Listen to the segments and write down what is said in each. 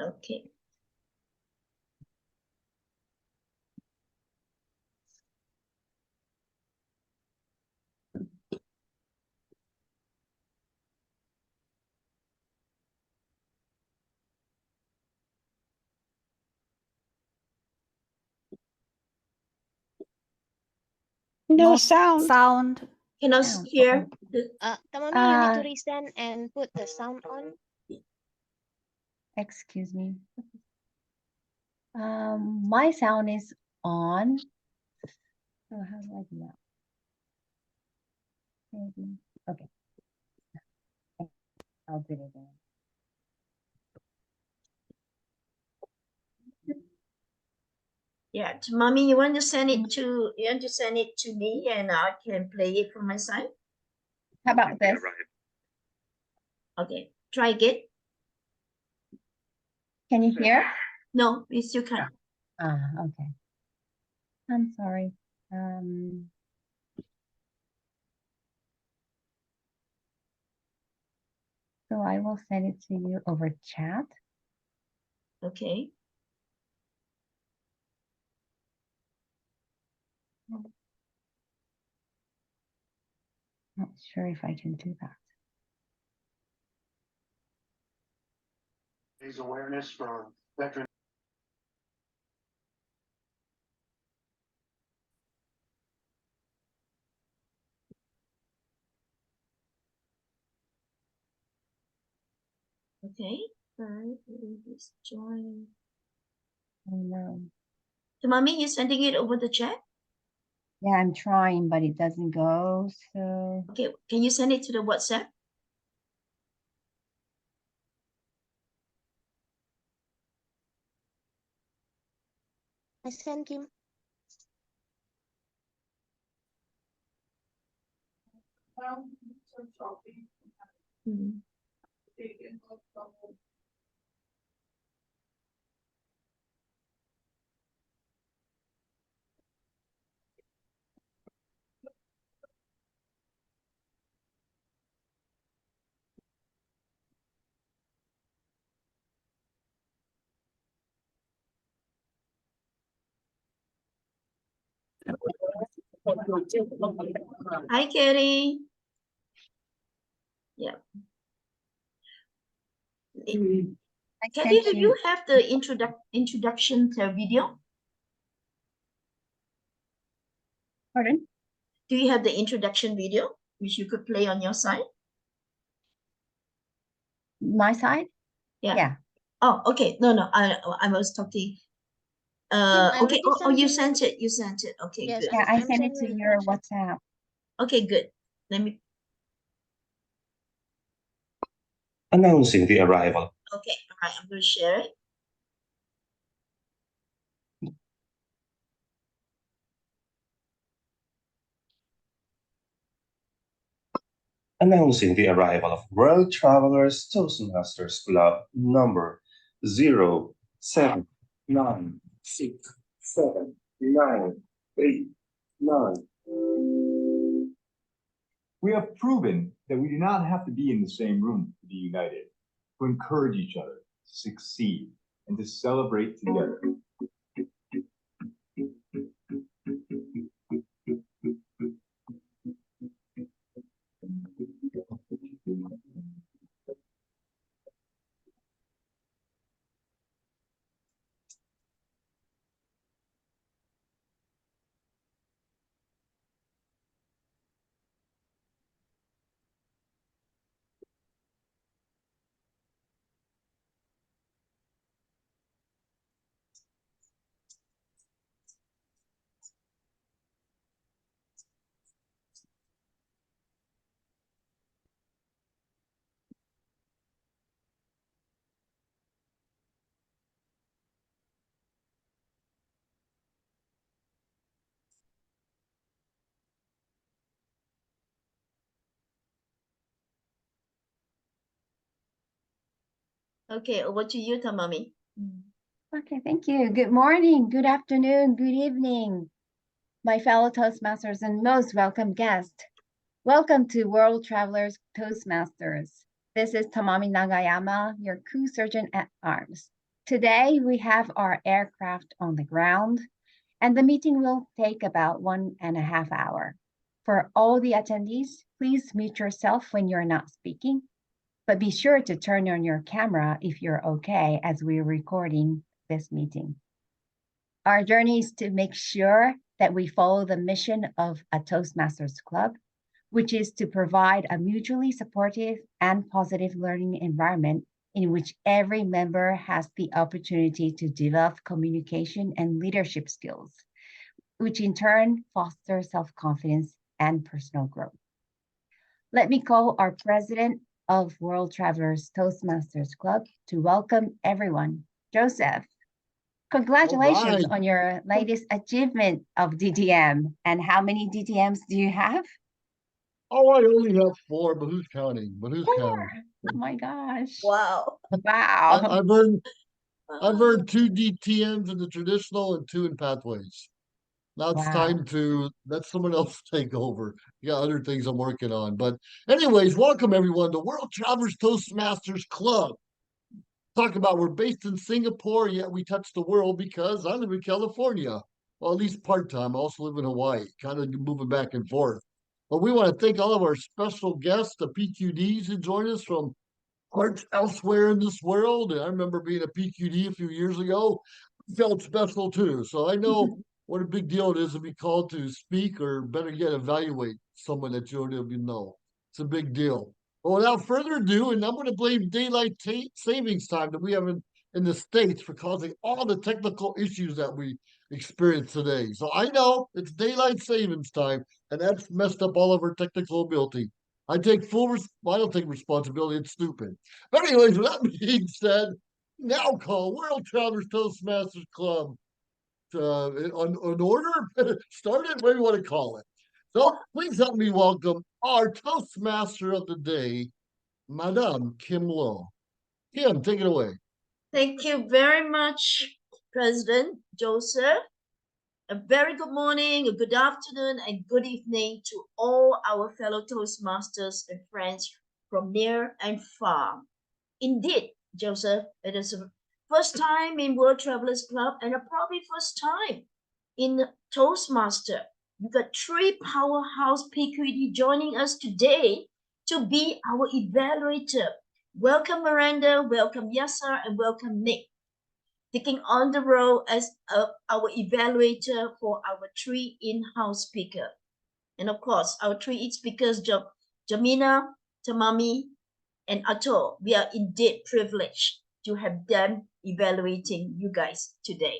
Okay. No sound. Sound. Cannot Sound. hear. Tamami, you need to resend and put the sound on. Excuse me. My sound is on. So how do I do that? Maybe. Okay. I'll do it again. Yeah, Mommy, you want to send it to me and I can play it from my side? How about this? Okay, try again. Can you hear? No, we still can't. Okay. I'm sorry. So I will send it to you over chat. Okay. Not sure if I can do that. Raise awareness for veterans. Okay. Let's join. Oh no. So, Mommy, you sending it over the chat? Yeah, I'm trying, but it doesn't go. So Okay, can you send it to the WhatsApp? I sent Kim. Hmm. Hi, Katie. Yeah. I Katie, sent do you have the introduction video? Pardon? Do you have the introduction video which you could play on your side? My side? Yeah. Yeah. Oh, okay. No, I was talking. I Okay. already Oh, you sent sent it. You sent it. Okay, Yes, good. Yeah, I I'm sent it to sending your the chat. WhatsApp. Okay, good. Let me. Announcing the arrival. Okay, all right. I'm going to share it. Announcing the arrival of World Travelers Toastmasters Club number 079679889. We have proven that we do not have to be in the same room to be united, to encourage each other, to succeed, and to celebrate together. Okay, over to you, Tamami. Okay, thank you. Good morning, good afternoon, good evening, my fellow Toastmasters and most welcome guests. Welcome to World Travelers Toastmasters. This is Tamami Nagayama, your crew surgeon at arms. Today, we have our aircraft on the ground, and the meeting will take about 1.5 hours. For all the attendees, please mute yourself when you're not speaking, but be sure to turn on your camera if you're okay as we're recording this meeting. Our journey is to make sure that we follow the mission of a Toastmasters Club, which is to provide a mutually supportive and positive learning environment in which every member has the opportunity to develop communication and leadership skills, which in turn foster self-confidence and personal growth. Let me call our president of World Travelers Toastmasters Club to welcome everyone, Joseph. Congratulations on your latest achievement of DTM. And how many DTMs do you have? Oh, I only have 4, but who's counting? Oh my gosh. Wow. Wow. I've earned 2 DTMs in the traditional and 2 in pathways. Now it's time to let someone else take over. Yeah, other things I'm working on. But anyways, welcome everyone to World Travelers Toastmasters Club. Talk about we're based in Singapore, yet we touch the world because I live in California. Well, at least part-time. I also live in Hawaii, kind of moving back and forth. But we want to thank all of our special guests, the PQDs who joined us from parts elsewhere in this world. And I remember being a PQD a few years ago. Felt special too. So I know what a big deal it is to be called to speak, or better yet, evaluate someone that you don't even know. It's a big deal. Well, without further ado, and I'm going to blame daylight savings time that we have in the States for causing all the technical issues that we experience today. So I know it's daylight savings time, and that's messed up all of our technical ability. I take well, I don't take responsibility. It's stupid. But anyways, with that being said, now call World Travelers Toastmasters Club on order. Start it, whatever you want to call it. So please help me welcome our Toastmaster of the day, Madame Kim Lo. Kim, take it away. Thank you very much, President Joseph. A very good morning, a good afternoon, and good evening to all our fellow Toastmasters and friends from near and far. Indeed, Joseph, it is the first time in World Travelers Club and probably first time in Toastmaster. We've got 3 powerhouse PQD joining us today to be our evaluator. Welcome Miranda, welcome Yasser, and welcome Nick, taking on the role as our evaluator for our 3 in-house speakers. And of course, our 3 speakers, Jamina, Tamami, and Ato, we are indeed privileged to have them evaluating you guys today.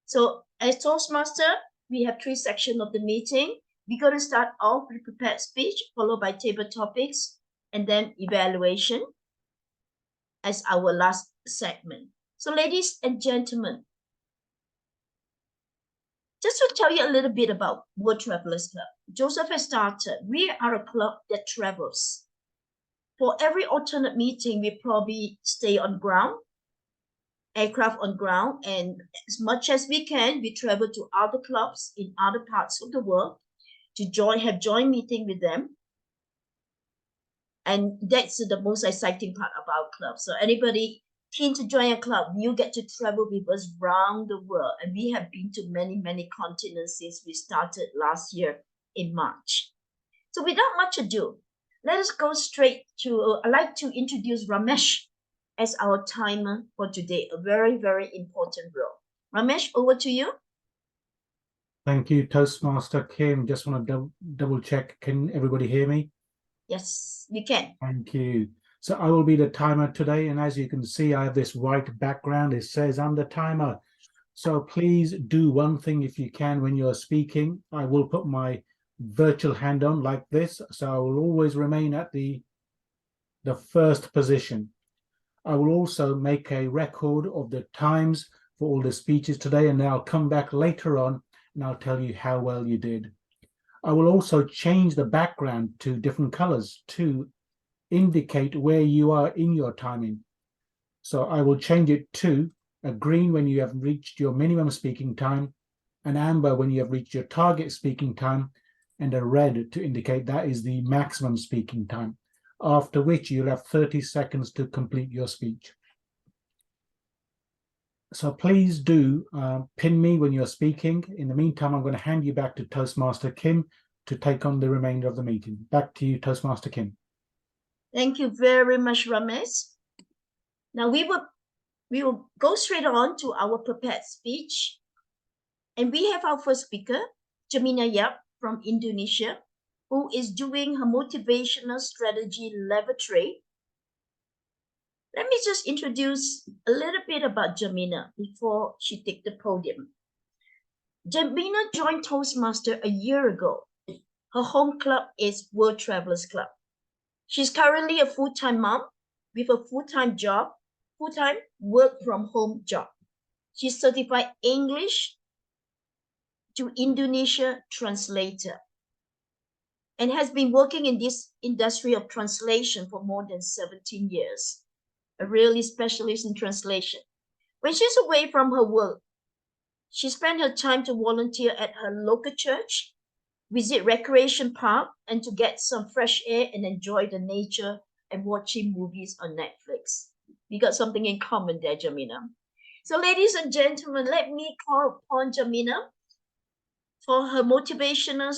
So as Toastmaster, we have 3 sections of the meeting. We're going to start off with prepared speech, followed by table topics, and then evaluation as our last segment. So ladies and gentlemen, just to tell you a little bit about World Travelers Club, Joseph has started. We are a club that travels. For every alternate meeting, we probably stay on ground, aircraft on ground, and as much as we can, we travel to other clubs in other parts of the world to have joint meeting with them. And that's the most exciting part of our club. So anybody keen to join a club, you get to travel with us around the world. And we have been to many, many continents since we started last year in March. So without much ado, let us go straight to, I'd like to introduce Ramesh as our timer for today, a very, very important role. Ramesh, over to you. Thank you, Toastmaster Kim. Just want to double check. Can everybody hear me? Yes, we can. Thank you. So I will be the timer today. And as you can see, I have this white background. It says I'm the timer. So please do one thing if you can when you're speaking. I will put my virtual hand on like this. So I will always remain at the first position. I will also make a record of the times for all the speeches today, and then I'll come back later on and I'll tell you how well you did. I will also change the background to different colors to indicate where you are in your timing. So I will change it to a green when you have reached your minimum speaking time, an amber when you have reached your target speaking time, and a red to indicate that is the maximum speaking time, after which you'll have 30 seconds to complete your speech. So please do pin me when you're speaking. In the meantime, I'm going to hand you back to Toastmaster Kim to take on the remainder of the meeting. Back to you, Toastmaster Kim. Thank you very much, Ramesh. Now we will go straight on to our prepared speech. And we have our first speaker, Jamina Yap from Indonesia, who is doing her motivational strategy laboratory. Let me just introduce a little bit about Jamina before she takes the podium. Jamina joined Toastmasters a year ago. Her home club is World Travelers Club. She's currently a full-time mom with a full-time job, full-time work from home job. She's certified English to Indonesia translator and has been working in this industry of translation for more than 17 years. A really specialist in translation. When she's away from her work, she spends her time to volunteer at her local church, visit recreation park, and to get some fresh air and enjoy the nature and watching movies on Netflix. We got something in common there, Jamina. So ladies and gentlemen, let me call upon Jamina for her motivational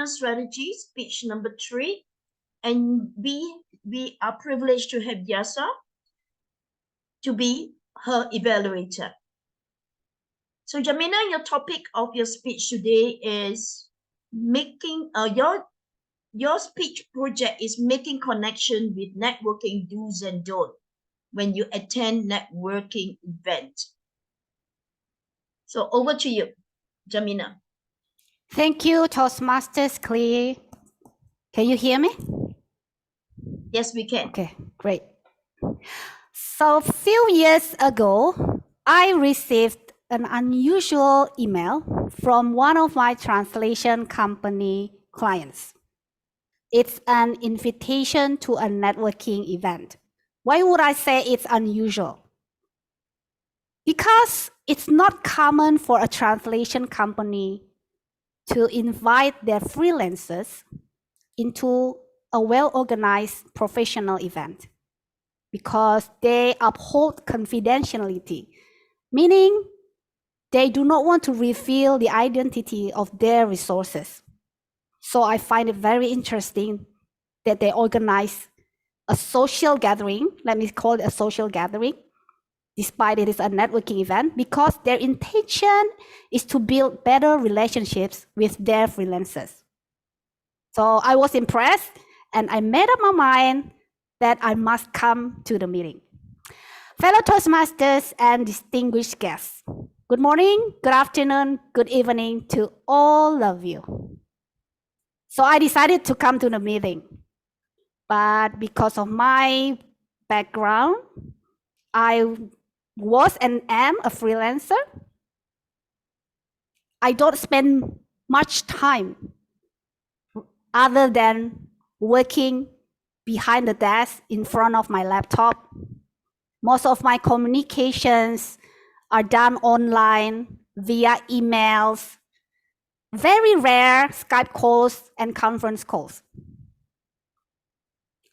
strategy, speech number 3. And we are privileged to have Yasa to be her evaluator. So Jamina, your topic of your speech today is making your speech project is making connection with networking do's and don'ts when you attend networking event. So over to you, Jamina. Thank you, Toastmasters Clear. Can you hear me? Yes, we can. Okay, great. So a few years ago, I received an unusual email from one of my translation company clients. It's an invitation to a networking event. Why would I say it's unusual? Because it's not common for a translation company to invite their freelancers into a well-organized professional event, because they uphold confidentiality, meaning they do not want to reveal the identity of their resources. So I find it very interesting that they organize a social gathering, let me call it a social gathering, despite it is a networking event, because their intention is to build better relationships with their freelancers. So I was impressed, and I made up my mind that I must come to the meeting. Fellow Toastmasters and distinguished guests, good morning, good afternoon, good evening to all of you. So I decided to come to the meeting, but because of my background, I was and am a freelancer. I don't spend much time other than working behind the desk in front of my laptop. Most of my communications are done online via emails, very rare Skype calls and conference calls.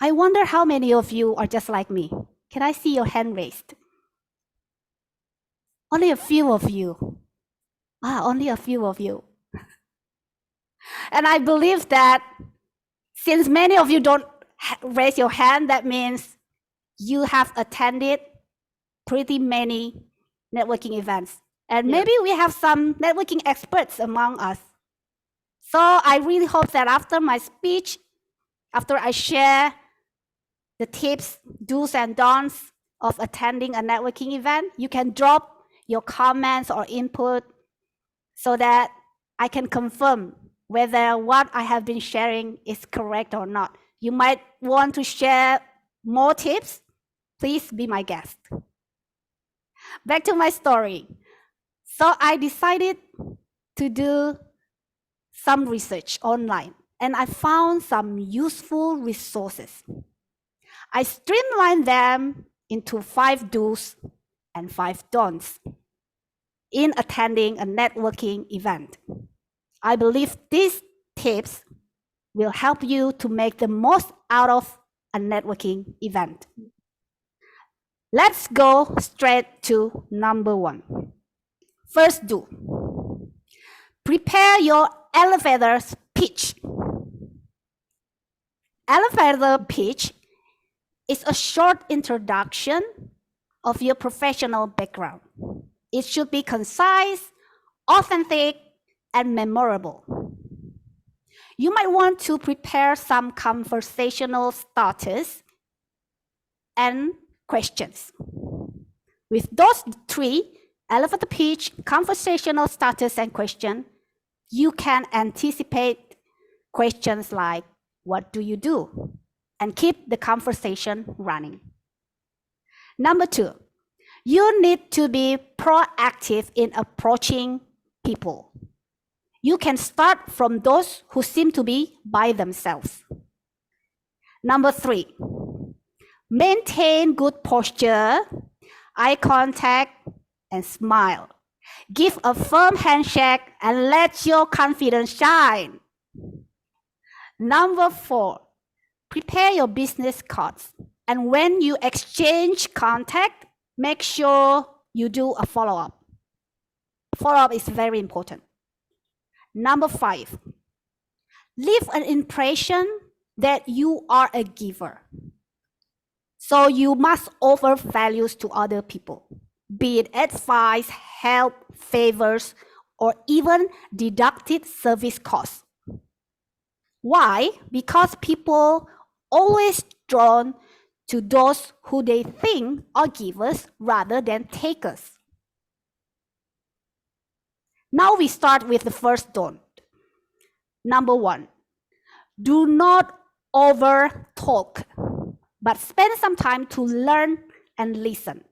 I wonder how many of you are just like me. Can I see your hand raised? Only a few of you. Only a few of you. And I believe that since many of you don't raise your hand, that means you have attended pretty many networking events. And maybe we have some networking experts among us. So I really hope that after my speech, after I share the tips, do's and don'ts of attending a networking event, you can drop your comments or input so that I can confirm whether what I have been sharing is correct or not. You might want to share more tips. Please be my guest. Back to my story. So I decided to do some research online, and I found some useful resources. I streamlined them into 5 do's and 5 don'ts in attending a networking event. I believe these tips will help you to make the most out of a networking event. Let's go straight to number 1. First, prepare your elevator pitch. Elevator pitch is a short introduction of your professional background. It should be concise, authentic, and memorable. You might want to prepare some conversational starters and questions. With those 3, elevator pitch, conversational starters, and question, you can anticipate questions like, what do you do? And keep the conversation running. Number 2, you need to be proactive in approaching people. You can start from those who seem to be by themselves. Number 3, maintain good posture, eye contact, and smile. Give a firm handshake and let your confidence shine. Number 4, prepare your business cards. And when you exchange contact, make sure you do a follow-up. Follow-up is very important. Number 5, leave an impression that you are a giver. So you must offer values to other people, be it advice, help, favors, or even deducted service costs. Why? Because people always drawn to those who they think are givers rather than takers. Now we start with the first don't. Number 1, do not over talk, but spend some time to learn and listen.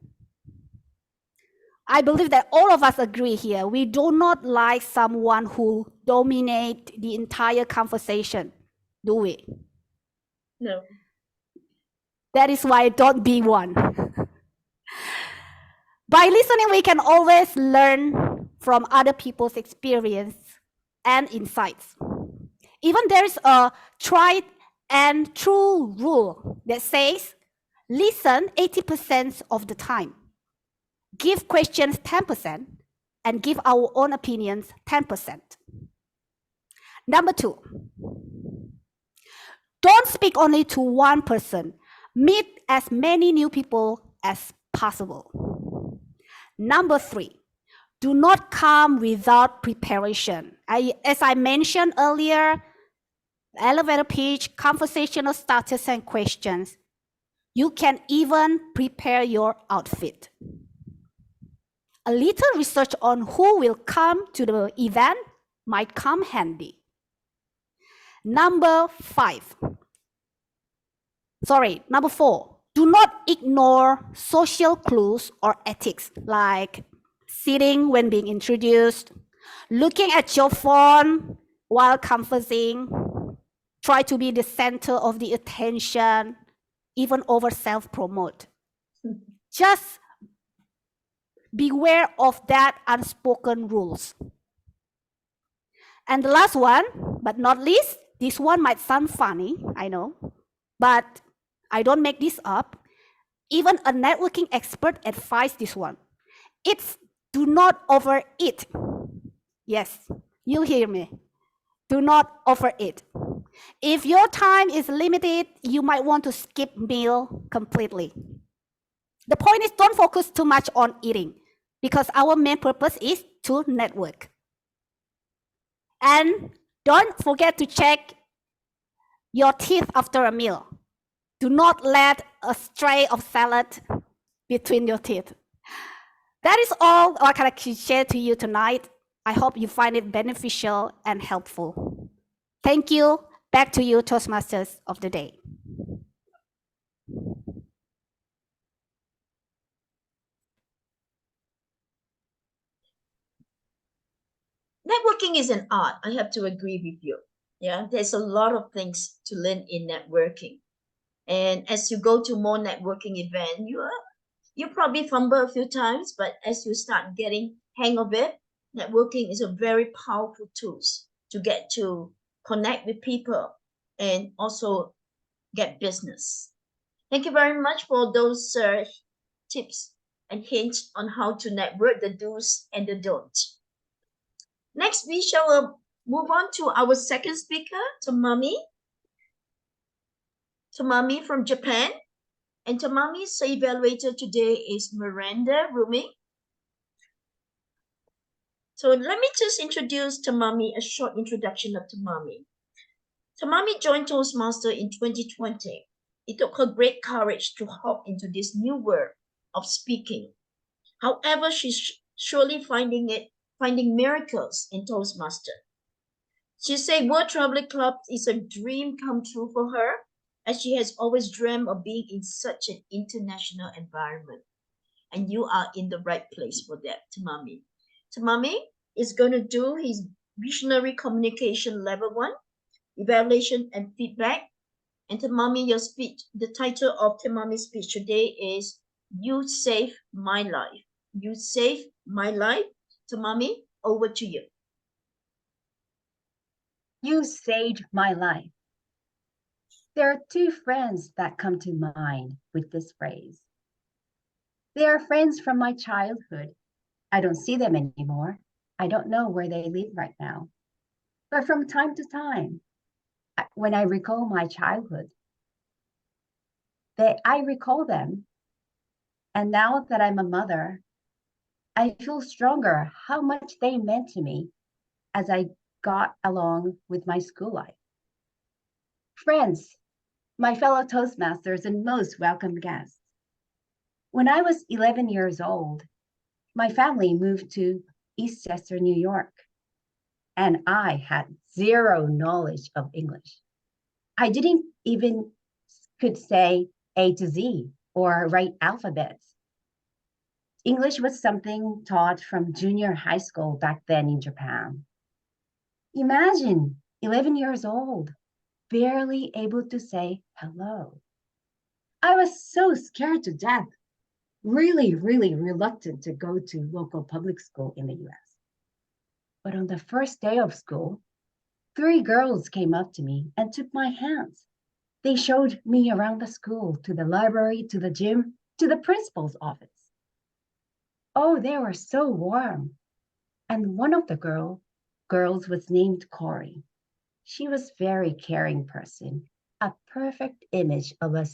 I believe that all of us agree here. We do not like someone who dominates the entire conversation, do we? No. That is why don't be one. By listening, we can always learn from other people's experience and insights. Even there is a tried and true rule that says, listen 80% of the time, give questions 10%, and give our own opinions 10%. Number 2, don't speak only to one person. Meet as many new people as possible. Number 3, do not come without preparation. As I mentioned earlier, elevator pitch, conversational starters, and questions. You can even prepare your outfit. A little research on who will come to the event might come handy. Number 4, do not ignore social clues or ethics like sitting when being introduced, looking at your phone while conversing, try to be the center of the attention, even over self-promote. Just beware of that unspoken rules. And the last one, but not least, this one might sound funny, I know, but I don't make this up. Even a networking expert advised this one. It's do not overeat. Yes, you hear me. Do not overeat. If your time is limited, you might want to skip meal completely. The point is don't focus too much on eating because our main purpose is to network. And don't forget to check your teeth after a meal. Do not let a stray of salad between your teeth. That is all I can share to you tonight. I hope you find it beneficial and helpful. Thank you. Back to you, Toastmasters of the day. Networking is an art. I have to agree with you. Yeah, there's a lot of things to learn in networking. And as you go to more networking event, you probably fumble a few times, but as you start getting hang of it, networking is a very powerful tool to get to connect with people and also get business. Thank you very much for those tips and hints on how to network, the do's and the don'ts. Next, we shall move on to our second speaker, Tamami. Tamami from Japan. And Tamami's evaluator today is Miranda Rumi. So let me just introduce Tamami, a short introduction of Tamami. Tamami joined Toastmasters in 2020. It took her great courage to hop into this new world of speaking. However, she's surely finding miracles in Toastmasters. She said World Traveling Club is a dream come true for her, as she has always dreamed of being in such an international environment. And you are in the right place for that, Tamami. Tamami is going to do his visionary communication level 1, evaluation and feedback. And Tamami, your speech, the title of Tamami's speech today is You Saved My Life. You saved my life. Tamami, over to you. You saved my life. There are two friends that come to mind with this phrase. They are friends from my childhood. I don't see them anymore. I don't know where they live right now. But from time to time, when I recall my childhood, I recall them. And now that I'm a mother, I feel stronger how much they meant to me as I got along with my school life. Friends, my fellow Toastmasters and most welcome guests. When I was 11 years old, my family moved to Eastchester, New York, and I had zero knowledge of English. I didn't even could say A to Z or write alphabets. English was something taught from junior high school back then in Japan. Imagine 11 years old, barely able to say hello. I was so scared to death, really reluctant to go to local public school in the US. But on the first day of school, 3 girls came up to me and took my hands. They showed me around the school, to the library, to the gym, to the principal's office. Oh, they were so warm. And one of the girls was named Corey. She was a very caring person, a perfect image of a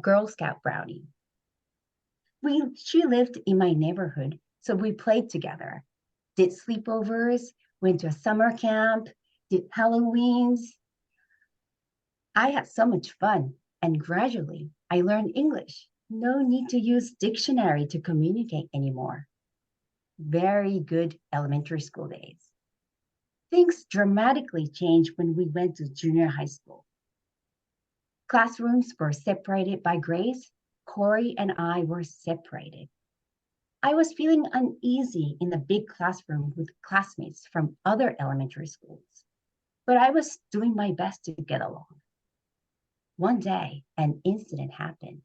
Girl Scout brownie. She lived in my neighborhood, so we played together, did sleepovers, went to a summer camp, did Halloweens. I had so much fun, and gradually I learned English. No need to use dictionary to communicate anymore. Very good elementary school days. Things dramatically changed when we went to junior high school. Classrooms were separated by grades. Corey and I were separated. I was feeling uneasy in the big classroom with classmates from other elementary schools, but I was doing my best to get along. One day, an incident happened.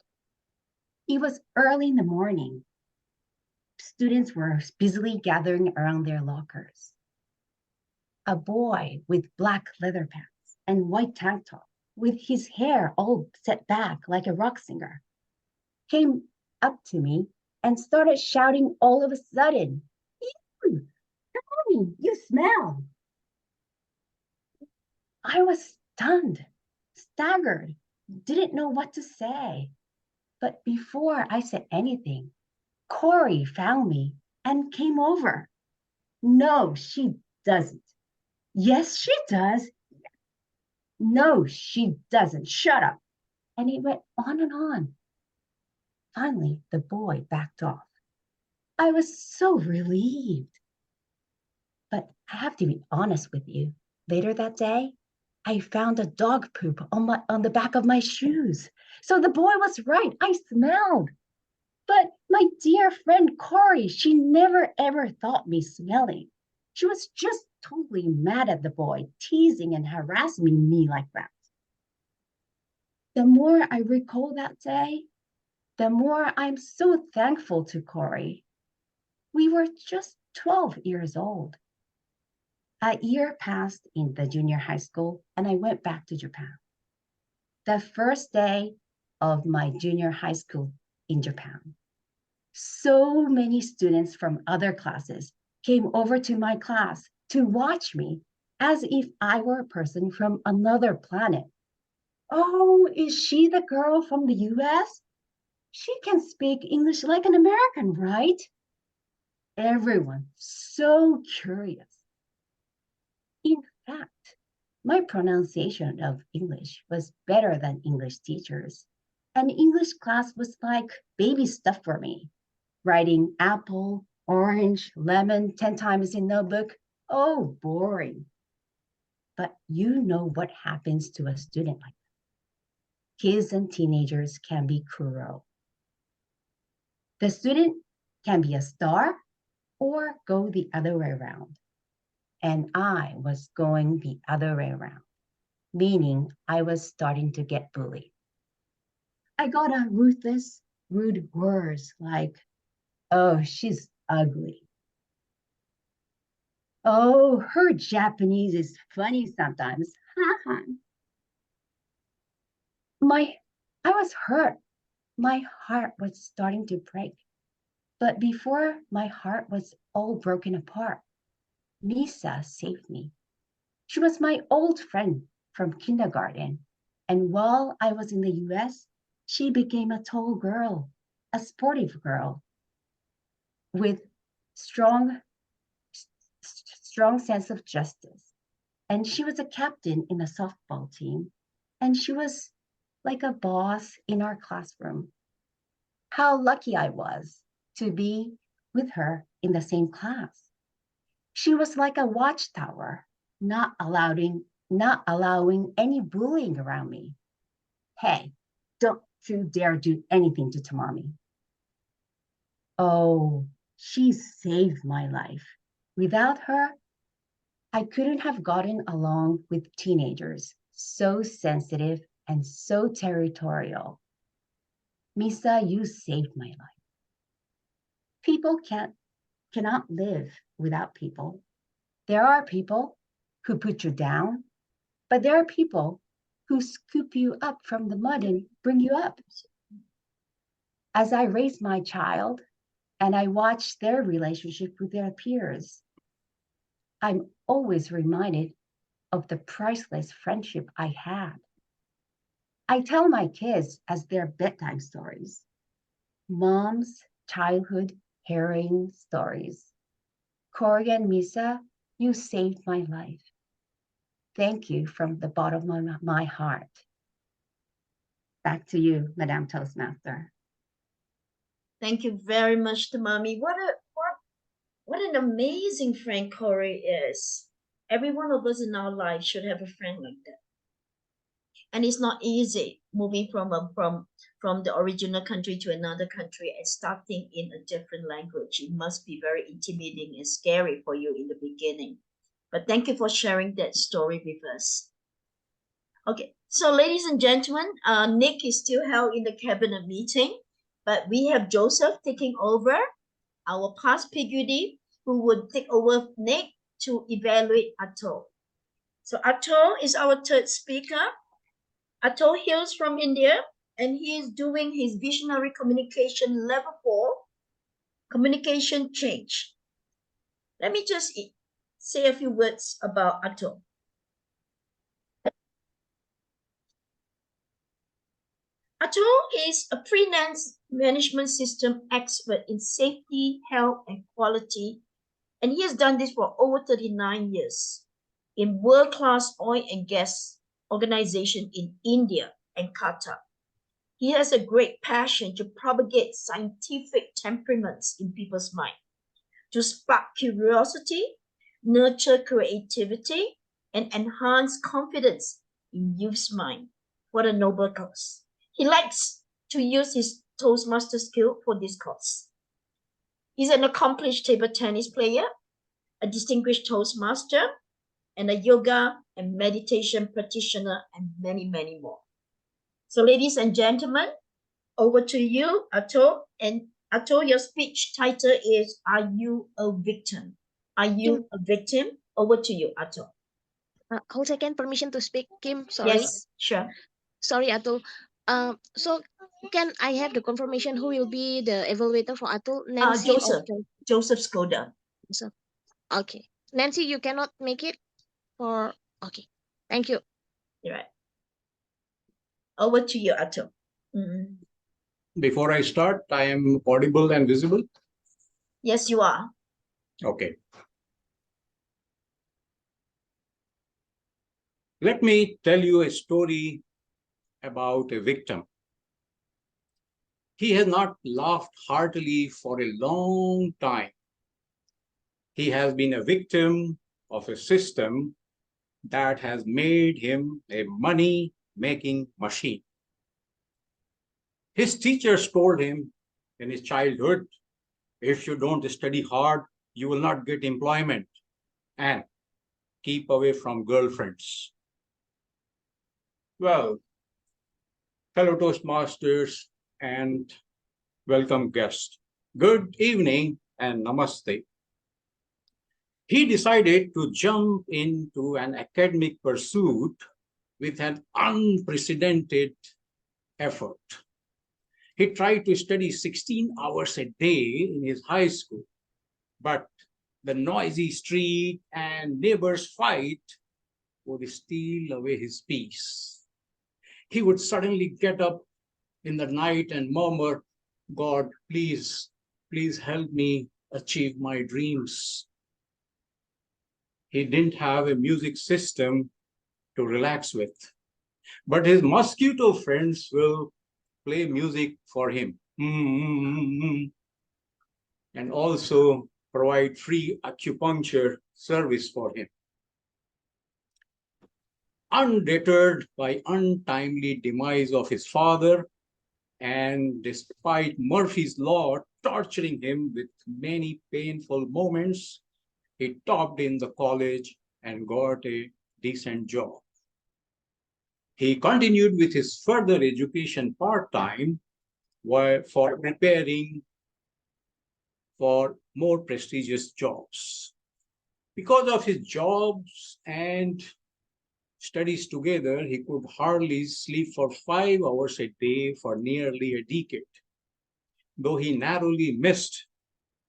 It was early in the morning. Students were busily gathering around their lockers. A boy with black leather pants and white tank top, with his hair all set back like a rock singer, came up to me and started shouting all of a sudden, "You, Tommy, you smell." I was stunned, staggered, didn't know what to say. But before I said anything, Corey found me and came over. No, she doesn't. Yes, she does. No, she doesn't. Shut up. And it went on and on. Finally, the boy backed off. I was so relieved. But I have to be honest with you. Later that day, I found a dog poop on the back of my shoes. So the boy was right. I smelled. But my dear friend Corey, she never ever thought me smelling. She was just totally mad at the boy, teasing and harassing me like that. The more I recall that day, the more I'm so thankful to Corey. We were just 12 years old. A year passed in the junior high school, and I went back to Japan. The first day of my junior high school in Japan, So many students from other classes came over to my class to watch me as if I were a person from another planet. Oh, is she the girl from the US? She can speak English like an American, right? Everyone so curious. In fact, my pronunciation of English was better than English teachers. And English class was like baby stuff for me. Writing apple, orange, lemon 10 times in notebook. Oh, boring. But you know what happens to a student like that. Kids and teenagers can be cruel. The student can be a star or go the other way around. And I was going the other way around, meaning I was starting to get bullied. I got a ruthless, rude words like, oh, she's ugly. Oh, her Japanese is funny sometimes. I was hurt. My heart was starting to break. But before my heart was all broken apart, Lisa saved me. She was my old friend from kindergarten. And while I was in the US, she became a tall girl, a sportive girl with strong sense of justice. And she was a captain in the softball team. And she was like a boss in our classroom. How lucky I was to be with her in the same class. She was like a watchtower, not allowing any bullying around me. Hey, don't you dare do anything to Tamami. Oh, she saved my life. Without her, I couldn't have gotten along with teenagers, so sensitive and so territorial. Misa, you saved my life. People cannot live without people. There are people who put you down, but there are people who scoop you up from the mud and bring you up. As I raised my child and I watched their relationship with their peers, I'm always reminded of the priceless friendship I had. I tell my kids as their bedtime stories, Mom's childhood herring stories. Corey and Misa, you saved my life. Thank you from the bottom of my heart. Back to you, Madame Toastmaster. Thank you very much, Tamami. What an amazing friend Corey is. Every one of us in our life should have a friend like that. And it's not easy moving from the original country to another country and starting in a different language. It must be very intimidating and scary for you in the beginning. But thank you for sharing that story with us. Okay, so ladies and gentlemen, Nick is still held in the cabinet meeting, but we have Joseph taking over, our past PQD, who would take over Nick to evaluate Atul. So Atul is our third speaker. Atul hails from India, and he is doing his visionary communication level 4, communication change. Let me just say a few words about Atul. Atul is a freelance management system expert in safety, health, and quality, and he has done this for over 39 years in world-class oil and gas organization in India and Qatar. He has a great passion to propagate scientific temperaments in people's mind, to spark curiosity, nurture creativity, and enhance confidence in youth's mind. What a noble cause. He likes to use his Toastmaster skill for this cause. He's an accomplished table tennis player, a distinguished Toastmaster, and a yoga and meditation practitioner, and many, many more. So, ladies and gentlemen, over to you, Atul. And Atul, your speech title is Are You a Victim? Are you a victim? Over to you, Atul. Hold second, permission to speak, Kim. Sorry. Yes, sure. Sorry, Atul. So can I have the confirmation who will be the evaluator for Atul, Nancy or Joseph. Joseph Skoda. Joseph? Okay. Nancy, you cannot make it for, okay. Thank you. You're right. Over to you, Atul. Mm. Before I start, I am audible and visible? Yes, you are. Okay. Let me tell you a story about a victim. He has not laughed heartily for a long time. He has been a victim of a system that has made him a money-making machine. His teachers told him in his childhood, if you don't study hard, you will not get employment, and keep away from girlfriends. Well, fellow Toastmasters and welcome guests, good evening and namaste. He decided to jump into an academic pursuit with an unprecedented effort. He tried to study 16 hours a day in his high school, but the noisy street and neighbors' fight would steal away his peace. He would suddenly get up in the night and murmur, God, please help me achieve my dreams. He didn't have a music system to relax with, but his mosquito friends will play music for him and also provide free acupuncture service for him. Undeterred by untimely demise of his father, and despite Murphy's Law torturing him with many painful moments, he topped in the college and got a decent job. He continued with his further education part-time for preparing for more prestigious jobs. Because of his jobs and studies together, he could hardly sleep for 5 hours a day for nearly a decade. Though he narrowly missed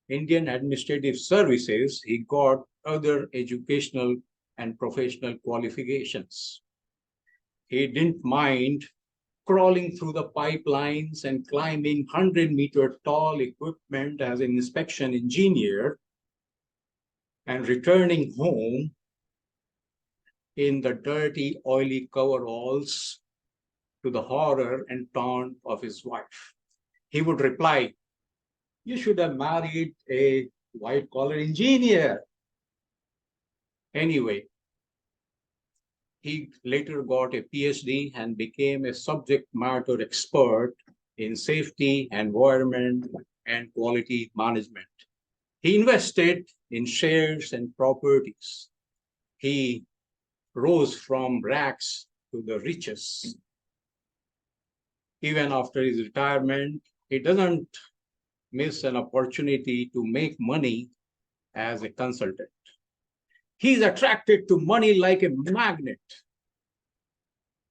Indian administrative services, he got other educational and professional qualifications. He didn't mind crawling through the pipelines and climbing 100-meter tall equipment as an inspection engineer and returning home in the dirty, oily coveralls to the horror and taunt of his wife. He would reply, you should have married a white-collar engineer. Anyway, he later got a PhD and became a subject matter expert in safety, environment, and quality management. He invested in shares and properties. He rose from rags to the riches. Even after his retirement, he doesn't miss an opportunity to make money as a consultant. He's attracted to money like a magnet,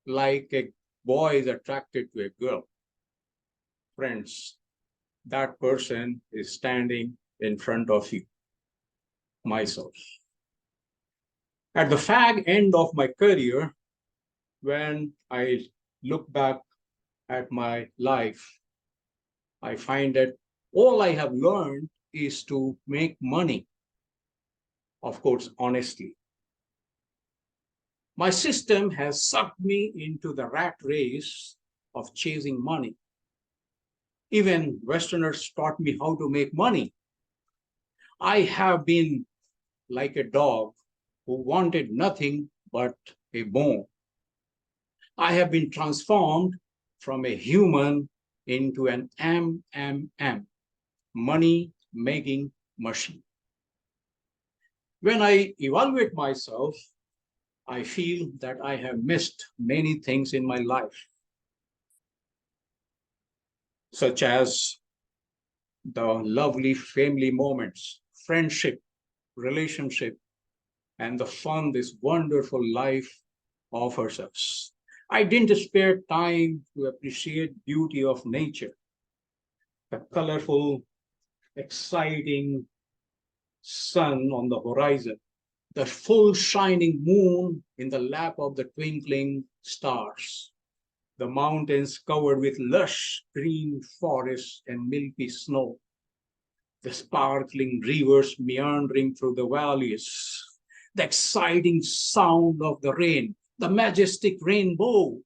like a boy is attracted to a girl. Friends, that person is standing in front of you, myself. At the fag end of my career, when I look back at my life, I find that all I have learned is to make money, of course, honestly. My system has sucked me into the rat race of chasing money. Even Westerners taught me how to make money. I have been like a dog who wanted nothing but a bone. I have been transformed from a human into an MMM, money-making machine. When I evaluate myself, I feel that I have missed many things in my life, such as the lovely family moments, friendship, relationship, and the fun this wonderful life offers us. I didn't spare time to appreciate beauty of nature, the colorful, exciting sun on the horizon, the full shining moon in the lap of the twinkling stars, the mountains covered with lush green forests and milky snow, the sparkling rivers meandering through the valleys, the exciting sound of the rain, the majestic rainbow,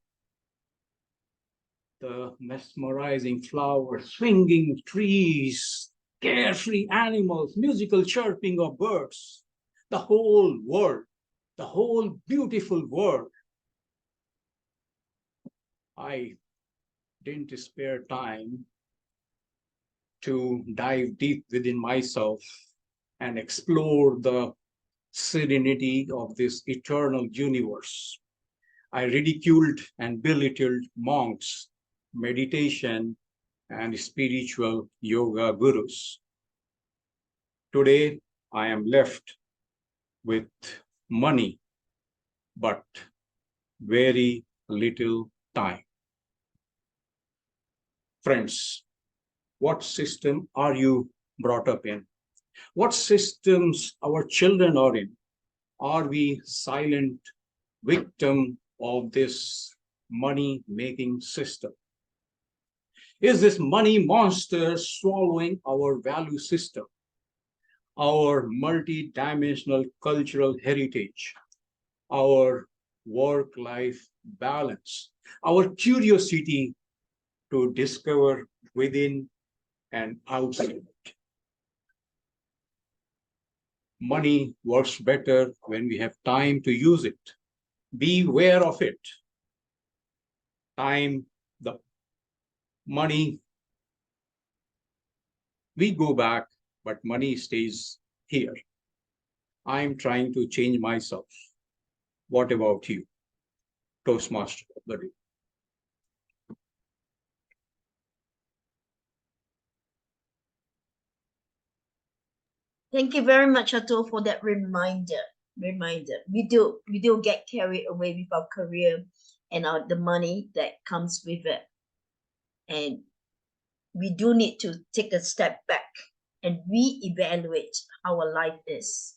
the mesmerizing flowers, swinging trees, carefree animals, musical chirping of birds, the whole world, the whole beautiful world. I didn't spare time to dive deep within myself and explore the serenity of this eternal universe. I ridiculed and belittled monks, meditation, and spiritual yoga gurus. Today, I am left with money, but very little time. Friends, what system are you brought up in? What systems our children are in? Are we silent victim of this money-making system? Is this money monster swallowing our value system, our multi-dimensional cultural heritage, our work-life balance, our curiosity to discover within and outside? Money works better when we have time to use it. Be aware of it. Time, the money, we go back, but money stays here. I'm trying to change myself. What about you? Toastmaster of the day. Thank you very much, Atul, for that reminder. We do get carried away with our career and the money that comes with it. And we do need to take a step back and reevaluate how our life is.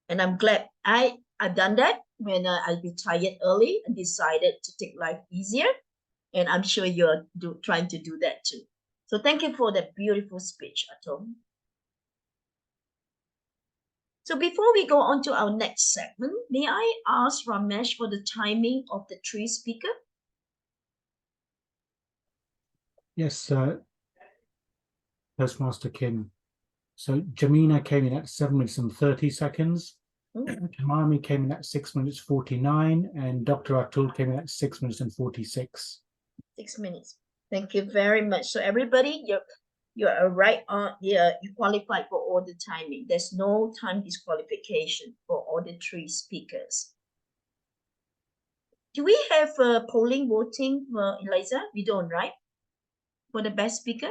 And I'm glad I've done that when I retired early and decided to take life easier. And I'm sure you're trying to do that too. So thank you for that beautiful speech, Atul. So before we go on to our next segment, may I ask Ramesh for the timing of the three speakers? Yes, Toastmaster Kim. So Jamina came in at 7 minutes and 30 seconds. Tamami came in at 6 minutes 49, and Dr. Atul came in at 6 minutes and 46. 6 minutes. Thank you very much. So everybody, you're right on. Yeah, you qualified for all the timing. There's no time disqualification for all the three speakers. Do we have polling voting, Eliza? We don't, right? For the best speaker?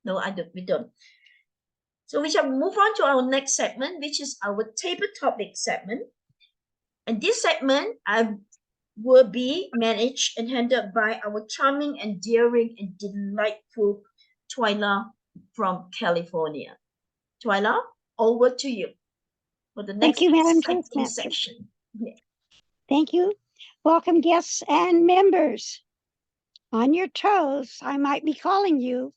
No, we don't. So we shall move on to our next segment, which is our table topic segment. And this segment will be managed and handled by our charming, endearing, and delightful Twyla from California. Twyla, over to you for the next exciting section. Yeah. Thank you. Welcome, guests and members. On your toes, I might be calling you.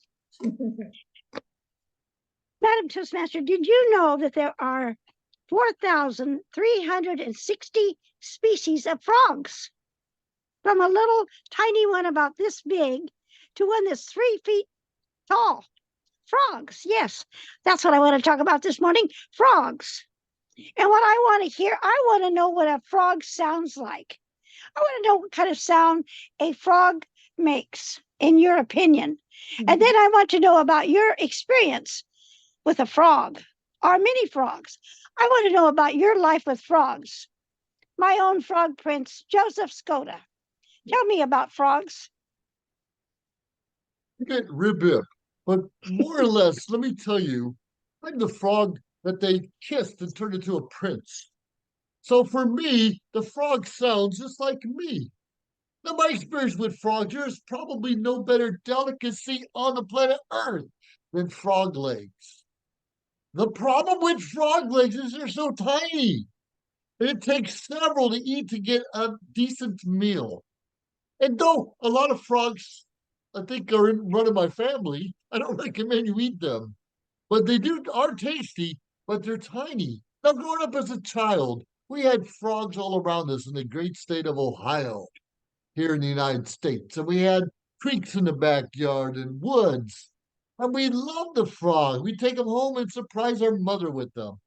Madam Toastmaster, did you know that there are 4,360 species of frogs? From a little tiny one about this big to one that's 3 feet tall. Frogs, yes, that's what I want to talk about this morning, frogs. And what I want to hear, I want to know what a frog sounds like. I want to know what kind of sound a frog makes, in your opinion. And then I want to know about your experience with a frog or many frogs. I want to know about your life with frogs. My own frog prince, Joseph Skoda. Tell me about frogs. You get ribbit, but more or less, let me tell you, I'm the frog that they kissed and turned into a prince. So for me, the frog sounds just like me. Now, my experience with frogs, there's probably no better delicacy on the planet Earth than frog legs. The problem with frog legs is they're so tiny. It takes several to eat to get a decent meal. And though a lot of frogs, I think, are in one of my family, I don't recommend you eat them. But they are tasty, but they're tiny. Now, growing up as a child, we had frogs all around us in the great state of Ohio, here in the United States. And we had creeks in the backyard and woods. And we loved the frog. We'd take them home and surprise our mother with them.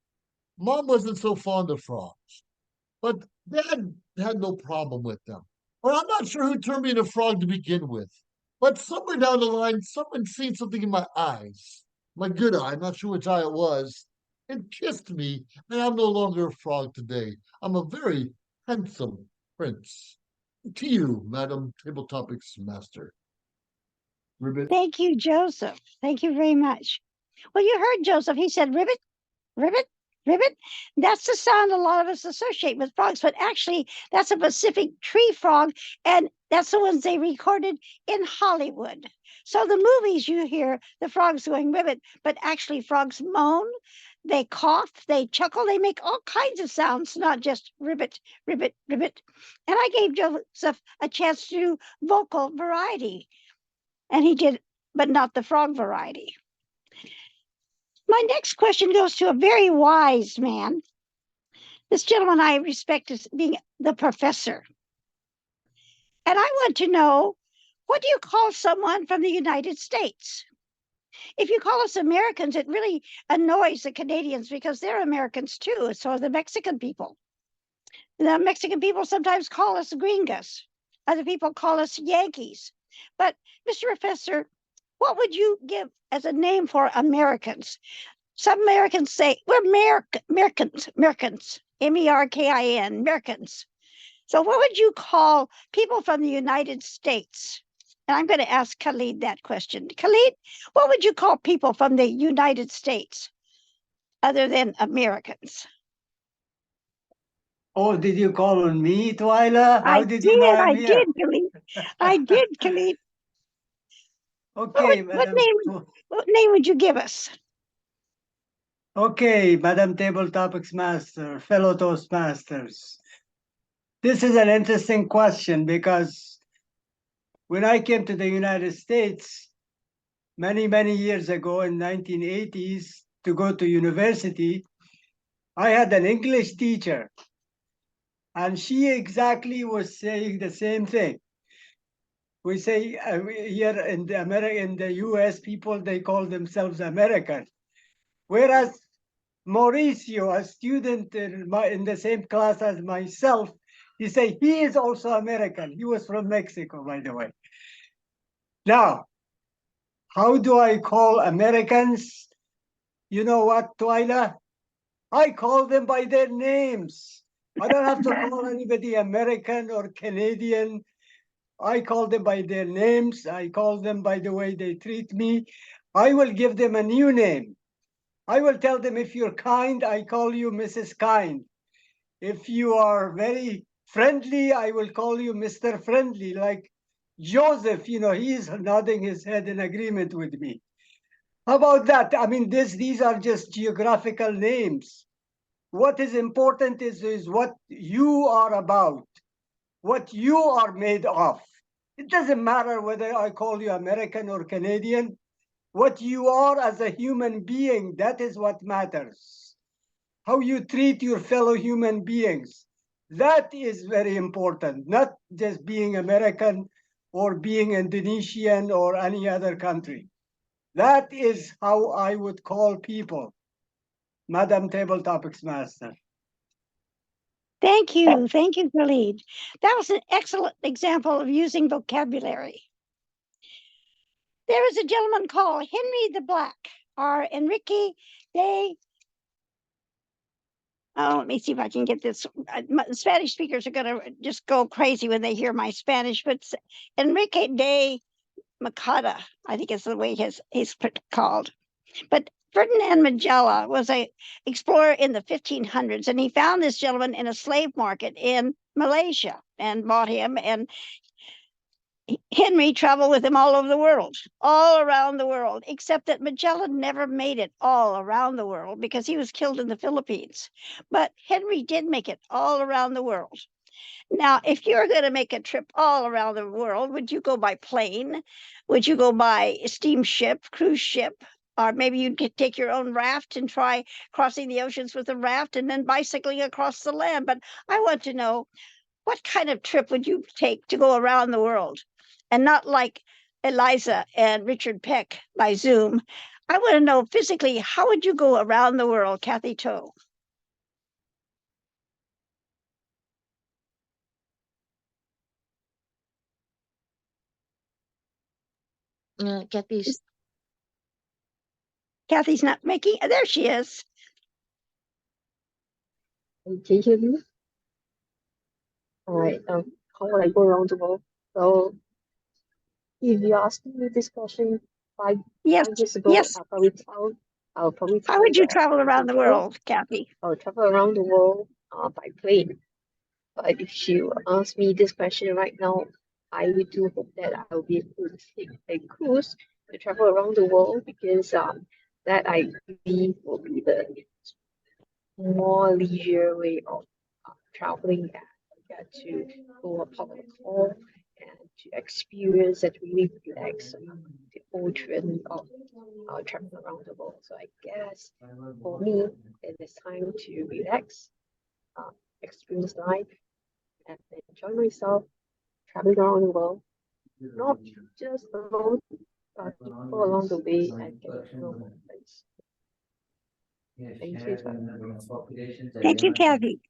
Mom wasn't so fond of frogs, but Dad had no problem with them. Well, I'm not sure who turned me into a frog to begin with, but somewhere down the line, someone seen something in my eyes, my good eye, I'm not sure which eye it was, and kissed me, and I'm no longer a frog today. I'm a very handsome prince. To you, Madam Table Topics Master. Ribbit. Thank you, Joseph. Thank you very much. Well, you heard Joseph. He said ribbit, ribbit, ribbit. That's the sound a lot of us associate with frogs, but actually that's a Pacific tree frog, and that's the ones they recorded in Hollywood. So the movies you hear the frogs going ribbit, but actually frogs moan, they cough, they chuckle, they make all kinds of sounds, not just ribbit, ribbit, ribbit. And I gave Joseph a chance to do vocal variety, and he did, but not the frog variety. My next question goes to a very wise man. This gentleman I respect as being the professor. And I want to know, what do you call someone from the United States? If you call us Americans, it really annoys the Canadians because they're Americans too. So are the Mexican people. The Mexican people sometimes call us gringos. Other people call us Yankees. But Mr. Professor, what would you give as a name for Americans? Some Americans say we're Americans, Amerikin, Americans. So what would you call people from the United States? And I'm going to ask Khalid that question. Khalid, what would you call people from the United States other than Americans? Oh, did you call on me, Twyla? How did you know I'm here? I did, Khalid. I did, Khalid. Okay, what name would you give us? Okay, Madam Table Topics Master, fellow Toastmasters. This is an interesting question because when I came to the United States many, many years ago in 1980s to go to university, I had an English teacher, and she exactly was saying the same thing. We say here in the US, people, they call themselves American. Whereas Mauricio, a student in the same class as myself, he said he is also American. He was from Mexico, by the way. Now, how do I call Americans? You know what, Twyla? I call them by their names. I don't have to call anybody American or Canadian. I call them by their names. I call them by the way they treat me. I will give them a new name. I will tell them, if you're kind, I call you Mrs. Kind. If you are very friendly, I will call you Mr. Friendly. Like Joseph, you know, he's nodding his head in agreement with me. How about that? I mean, these are just geographical names. What is important is what you are about, what you are made of. It doesn't matter whether I call you American or Canadian. What you are as a human being, that is what matters. How you treat your fellow human beings, that is very important, not just being American or being Indonesian or any other country. That is how I would call people, Madam Table Topics Master. Thank you, Khalid. That was an excellent example of using vocabulary. There is a gentleman called Henry the Black, or Enrique de... Oh, let me see if I can get this. Spanish speakers are going to just go crazy when they hear my Spanish, but Enrique de Macada, I think is the way he's called. But Ferdinand Magellan was a explorer in the 1500s, and he found this gentleman in a slave market in Malaysia and bought him. And Henry traveled with him all over the world, all around the world, except that Magellan never made it all around the world because he was killed in the Philippines. But Henry did make it all around the world. Now, if you're going to make a trip all around the world, would you go by plane? Would you go by steamship, cruise ship? Or maybe you'd take your own raft and try crossing the oceans with a raft and then bicycling across the land. But I want to know, what kind of trip would you take to go around the world? And not like Eliza and Richard Peck by Zoom. I want to know physically, how would you go around the world, Kathy Toe? Kathy's. Kathy's not making, there she is. Can you hear me? All right. How would I go around the world? So, if you asked me this question five years ago, yes. I'll probably tell How would you that travel around the world, Kathy? I'll travel around the world by plane. But if you ask me this question right now, I do hope that I will be able to take a cruise to travel around the world, because that I believe will be the more leisure way of traveling, and get to go up on the call and to experience that really relax the whole journey of traveling around the world. So I guess for me, it is time to relax, experience life, and enjoy myself traveling around the world, not just alone, but people along the way, and get to know more place. Thank you. Thank you, Kathy.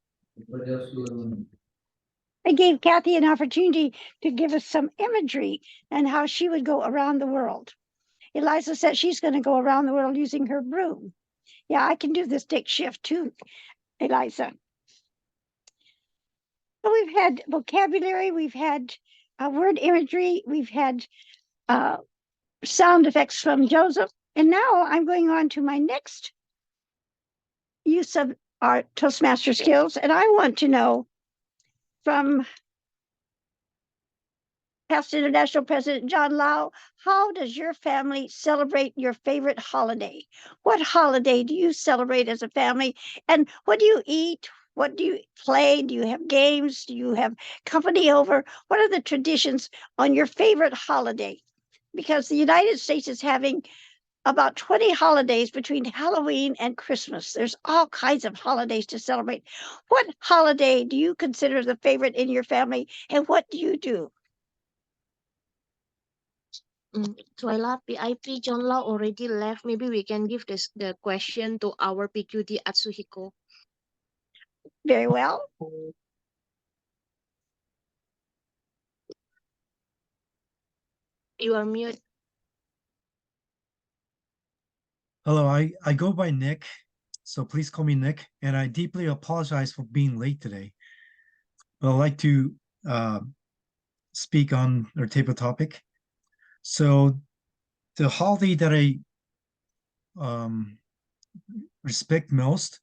I gave Kathy an opportunity to give us some imagery and how she would go around the world. Eliza said she's going to go around the world using her broom. Yeah, I can do this stick shift too, Eliza. So we've had vocabulary, we've had word imagery, we've had sound effects from Joseph, and now I'm going on to my next use of our Toastmaster skills, and I want to know from past International President John Lau, how does your family celebrate your favorite holiday? What holiday do you celebrate as a family? And what do you eat? What do you play? Do you have games? Do you have company over? What are the traditions on your favorite holiday? Because the United States is having about 20 holidays between Halloween and Christmas. There's all kinds of holidays to celebrate. What holiday do you consider the favorite in your family, and what do you do? Twyla, PIP John Lau already left. Maybe we can give the question to our PQD Atsuhiko. Very well. You are mute. Hello, I go by Nick, so please call me Nick, and I deeply apologize for being late today. But I'd like to speak on our table topic. So the holiday that I respect most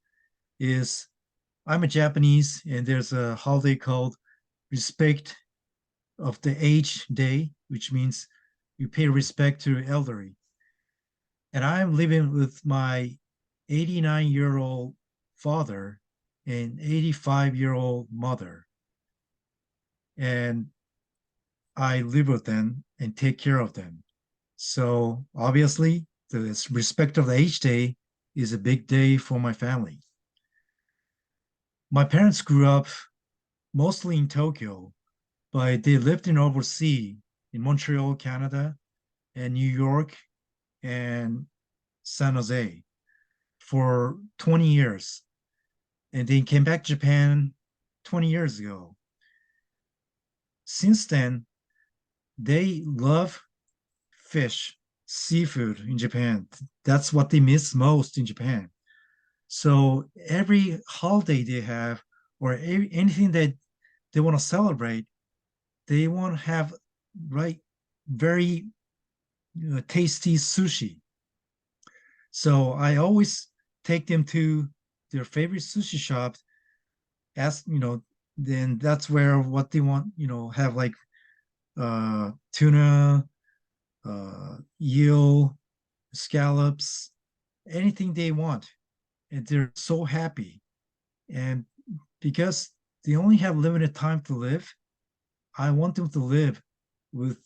is, I'm a Japanese, and there's a holiday called Respect of the Age Day, which means you pay respect to elderly. And I'm living with my 89-year-old father and 85-year-old mother. And I live with them and take care of them. So obviously, the Respect of the Age Day is a big day for my family. My parents grew up mostly in Tokyo, but they lived in overseas, in Montreal, Canada, and New York, and San Jose for 20 years. And they came back to Japan 20 years ago. Since then, they love fish, seafood in Japan. That's what they miss most in Japan. So every holiday they have, or anything that they want to celebrate, they want to have very tasty sushi. So I always take them to their favorite sushi shop, ask, then that's where what they want, have like tuna, eel, scallops, anything they want. And they're so happy. And because they only have limited time to live, I want them to live with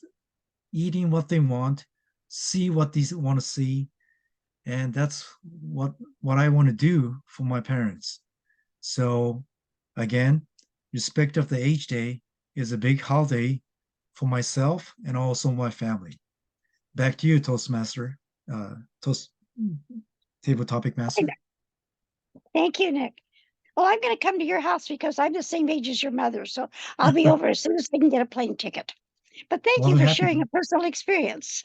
eating what they want, see what they want to see. And that's what I want to do for my parents. So again, respect of the Age Day is a big holiday for myself and also my family. Back to you, Toastmaster, table topic master. Thank you, Nick. Well, I'm going to come to your house because I'm the same age as your mother, so I'll be over as soon as I can get a plane ticket. But thank Well, you I'm for happy. sharing a personal experience.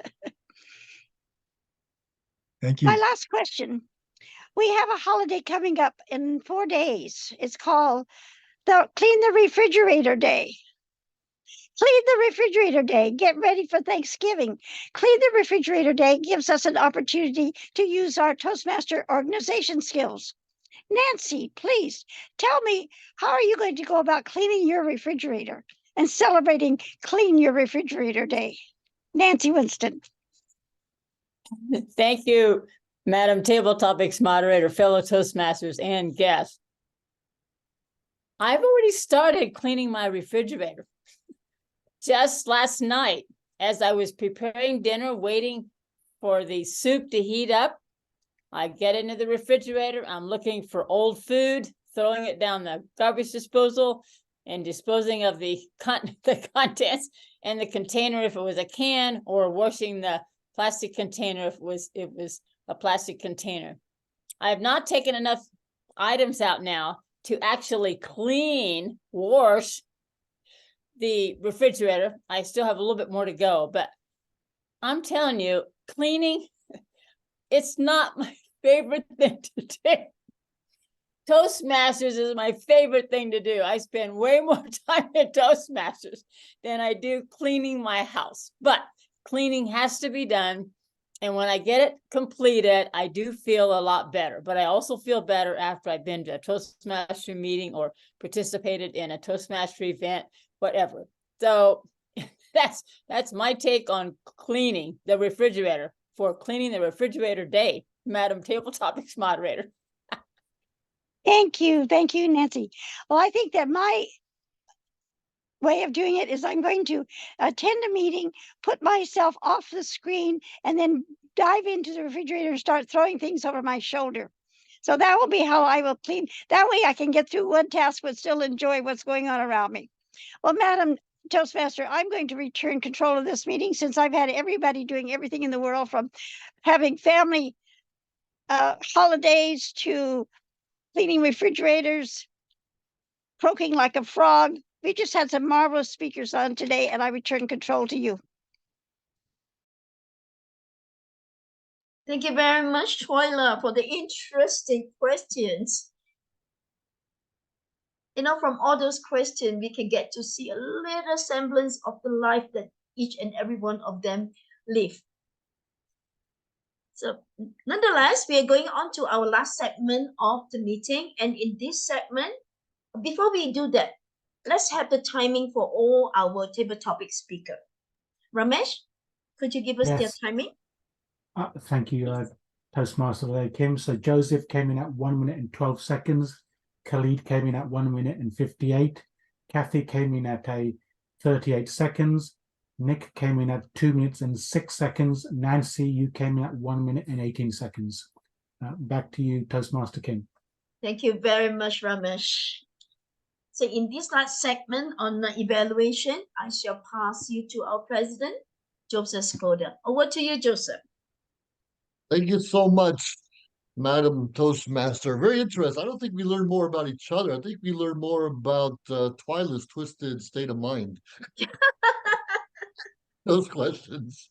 Thank My you. last question. We have a holiday coming up in 4 days. It's called the Clean the Refrigerator Day. Clean the Refrigerator Day. Get ready for Thanksgiving. Clean the Refrigerator Day gives us an opportunity to use our Toastmaster organization skills. Nancy, please tell me, how are you going to go about cleaning your refrigerator and celebrating Clean Your Refrigerator Day? Nancy Winston. Thank you, Madam Table Topics moderator, fellow Toastmasters, and guests. I've already started cleaning my refrigerator. Just last night, as I was preparing dinner, waiting for the soup to heat up, I get into the refrigerator. I'm looking for old food, throwing it down the garbage disposal, and disposing of the contents and the container if it was a can, or washing the plastic container if it was a plastic container. I have not taken enough items out now to actually wash the refrigerator. I still have a little bit more to go, but I'm telling you, cleaning, it's not my favorite thing to do. Toastmasters is my favorite thing to do. I spend way more time at Toastmasters than I do cleaning my house, but cleaning has to be done. And when I get it completed, I do feel a lot better, but I also feel better after I've been to a Toastmaster meeting or participated in a Toastmaster event, whatever. So that's my take on cleaning the refrigerator for Cleaning the Refrigerator Day, Madam Table Topics moderator. Thank you, Nancy. Well, I think that my way of doing it is I'm going to attend a meeting, put myself off the screen, and then dive into the refrigerator and start throwing things over my shoulder. So that will be how I will clean. That way I can get through one task but still enjoy what's going on around me. Well, Madam Toastmaster, I'm going to return control of this meeting since I've had everybody doing everything in the world, from having family holidays to cleaning refrigerators, croaking like a frog. We just had some marvelous speakers on today, and I return control to you. Thank you very much, Twyla, for the interesting questions. From all those questions, we can get to see a little semblance of the life that each and every one of them live. So nonetheless, we are going on to our last segment of the meeting. And in this segment, before we do that, let's have the timing for all our table topic speaker. Ramesh, could you give us their timing? Thank you, Toastmaster Kim. So Joseph came in at 1 minute and 12 seconds. Khalid came in at 1 minute and 58. Kathy came in at 38 seconds. Nick came in at 2 minutes and 6 seconds. Nancy, you came in at 1 minute and 18 seconds. Back to you, Toastmaster Kim. Thank you very much, Ramesh. So in this last segment on evaluation, I shall pass you to our president, Joseph Skoda. Over to you, Joseph. Thank you so much, Madam Toastmaster. Very interesting. I don't think we learned more about each other. I think we learned more about Twyla's twisted state of mind. Those questions.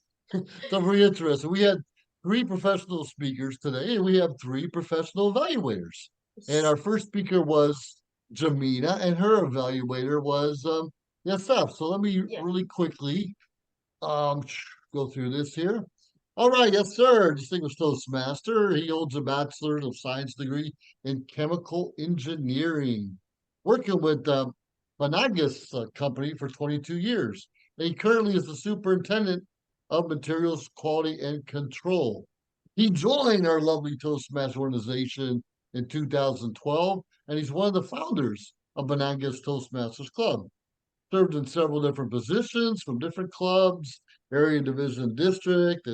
So very interesting. We had 3 professional speakers today, and we have 3 professional evaluators. And our first speaker was Jamina, and her evaluator was Yasef. So let me really quickly go through this here. All right, yes, sir. Distinguished Toastmaster. He holds a Bachelor of Science degree in Chemical Engineering, working with Panagas Company for 22 years. And he currently is the Superintendent of Materials Quality and Control. He joined our lovely Toastmaster organization in 2012, and he's one of the founders of Panagas Toastmasters Club. Served in several different positions from different clubs, area division district,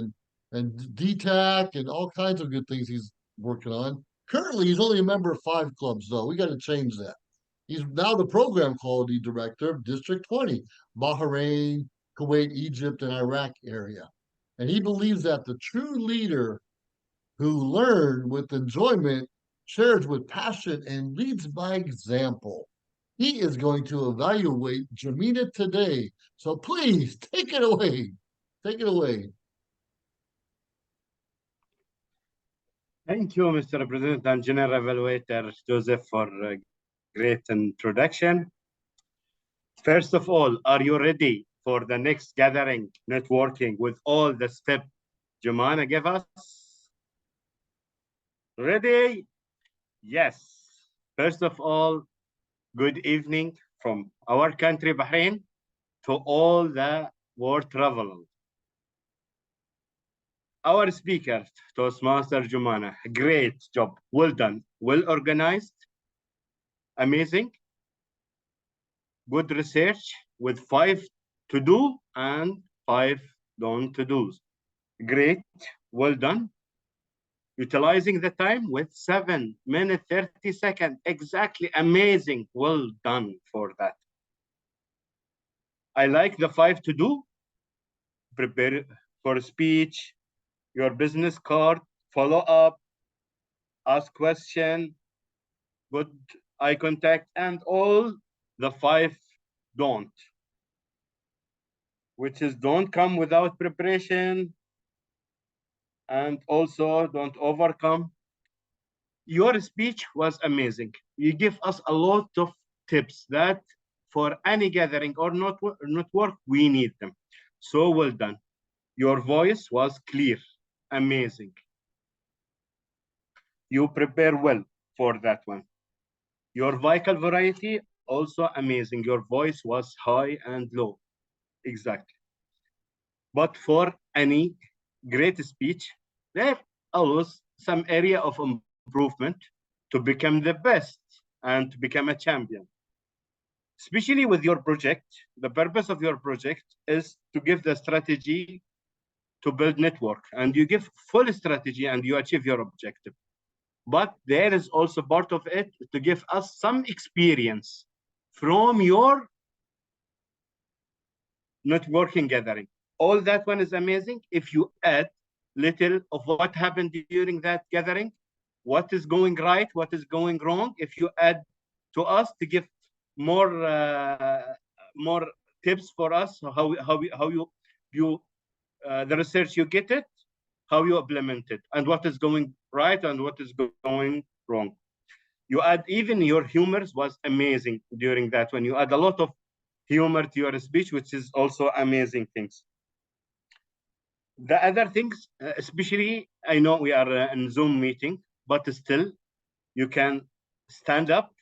and DTAC, and all kinds of good things he's working on. Currently, he's only a member of 5 clubs, though. We got to change that. He's now the program quality director of District 20, Bahrain, Kuwait, Egypt, and Iraq area. And he believes that the true leader who learns with enjoyment, shares with passion, and leads by example. He is going to evaluate Jamina today. So please take it away. Take it away. Thank you, Mr. President and General Evaluator Joseph, for a great introduction. First of all, are you ready for the next gathering, networking with all the steps Jumana gave us? Ready? Yes. First of all, good evening from our country, Bahrain, to all the world travelers. Our speaker, Toastmaster Jumana, great job, well done, well organized, amazing, good research with 5 to do and 5 don't to do's. Great, well done. Utilizing the time with 7 minutes, 30 seconds, exactly, amazing, well done for that. I like the 5 to do, prepare for speech, your business card, follow up, ask question, good eye contact, and all the 5 don't, which is don't come without preparation, and also don't overcome. Your speech was amazing. You give us a lot of tips that for any gathering or network, we need them. So well done. Your voice was clear, amazing. You prepare well for that one. Your vocal variety, also amazing. Your voice was high and low, exactly. But for any great speech, there always some area of improvement to become the best and to become a champion. Especially with your project, the purpose of your project is to give the strategy to build network, and you give full strategy and you achieve your objective. But there is also part of it to give us some experience from your networking gathering. All that one is amazing. If you add little of what happened during that gathering, what is going right, what is going wrong, if you add to us to give more more tips for us, how you the research you get it, how you implement it, and what is going right and what is going wrong. You add even your humors was amazing during that when you add a lot of humor to your speech, which is also amazing things. The other things, especially, I know we are in Zoom meeting, but still you can stand up,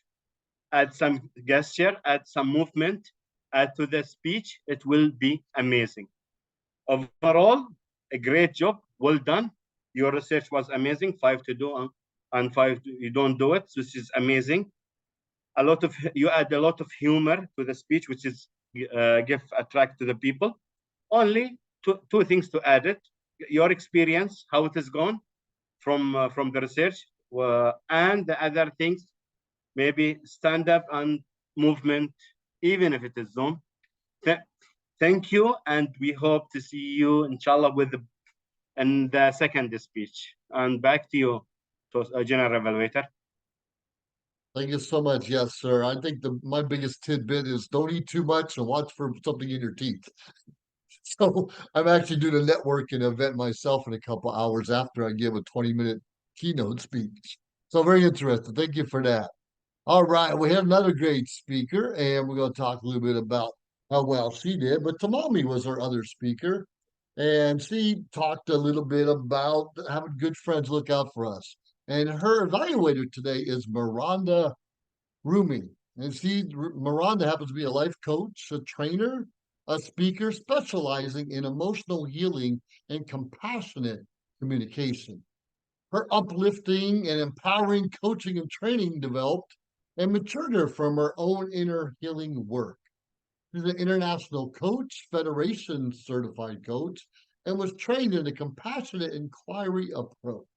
add some gesture, add some movement, add to the speech. It will be amazing. Overall, a great job, well done. Your research was amazing, 5 to do and 5 you don't do it, which is amazing. A lot of you add a lot of humor to the speech, which is attract to the people. Only two things to add it: your experience, how it has gone from the research, and the other things, maybe stand up and movement, even if it is Zoom. Thank you, and we hope to see you, inshallah, in the second speech. And back to you, General Evaluator. Thank you so much. Yes, sir. I think my biggest tidbit is don't eat too much and watch for something in your teeth. So I'm actually doing a networking event myself in a couple hours after I give a 20-minute keynote speech. So very interesting. Thank you for that. All right, we have another great speaker, and we're going to talk a little bit about how well she did. But Tamami was our other speaker. And she talked a little bit about having good friends look out for us. And her evaluator today is Miranda Rumi. And Miranda happens to be a life coach, a trainer, a speaker specializing in emotional healing and compassionate communication. Her uplifting and empowering coaching and training developed and matured her from her own inner healing work. She's an international coach, Federation certified coach, and was trained in a compassionate inquiry approach,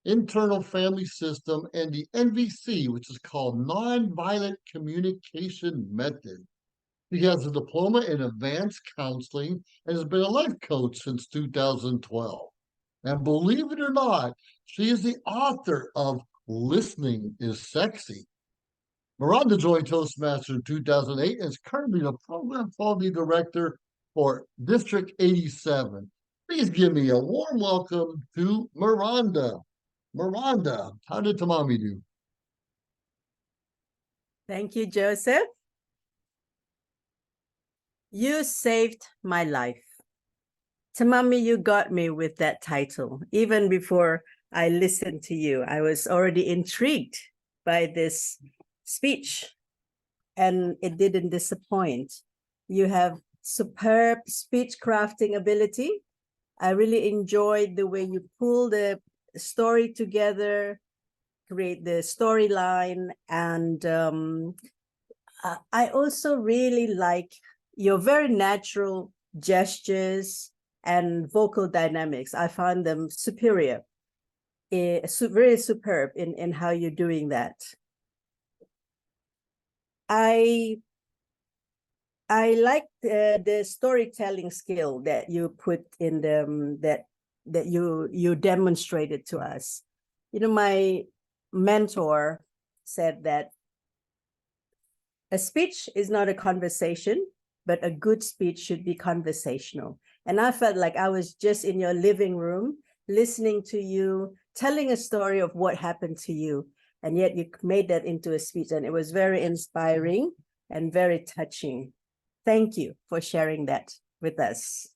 internal family system, and the NVC, which is called Nonviolent Communication Method. She has a diploma in advanced counseling and has been a life coach since 2012. And believe it or not, she is the author of Listening is Sexy. Miranda joined Toastmasters in 2008 and is currently the Program Quality Director for District 87. Please give me a warm welcome to Miranda. Miranda, how did Tamami do? Thank you, Joseph. You saved my life. Tamami, you got me with that title. Even before I listened to you, I was already intrigued by this speech, and it didn't disappoint. You have superb speech crafting ability. I really enjoyed the way you pull the story together, create the storyline, and I also really like your very natural gestures and vocal dynamics. I found them superior, very superb in how you're doing that. I like the storytelling skill that you put in the that you demonstrated to us. You know, my mentor said that a speech is not a conversation, but a good speech should be conversational. And I felt like I was just in your living room, listening to you, telling a story of what happened to you. And yet you made that into a speech, and it was very inspiring and very touching. Thank you for sharing that with us.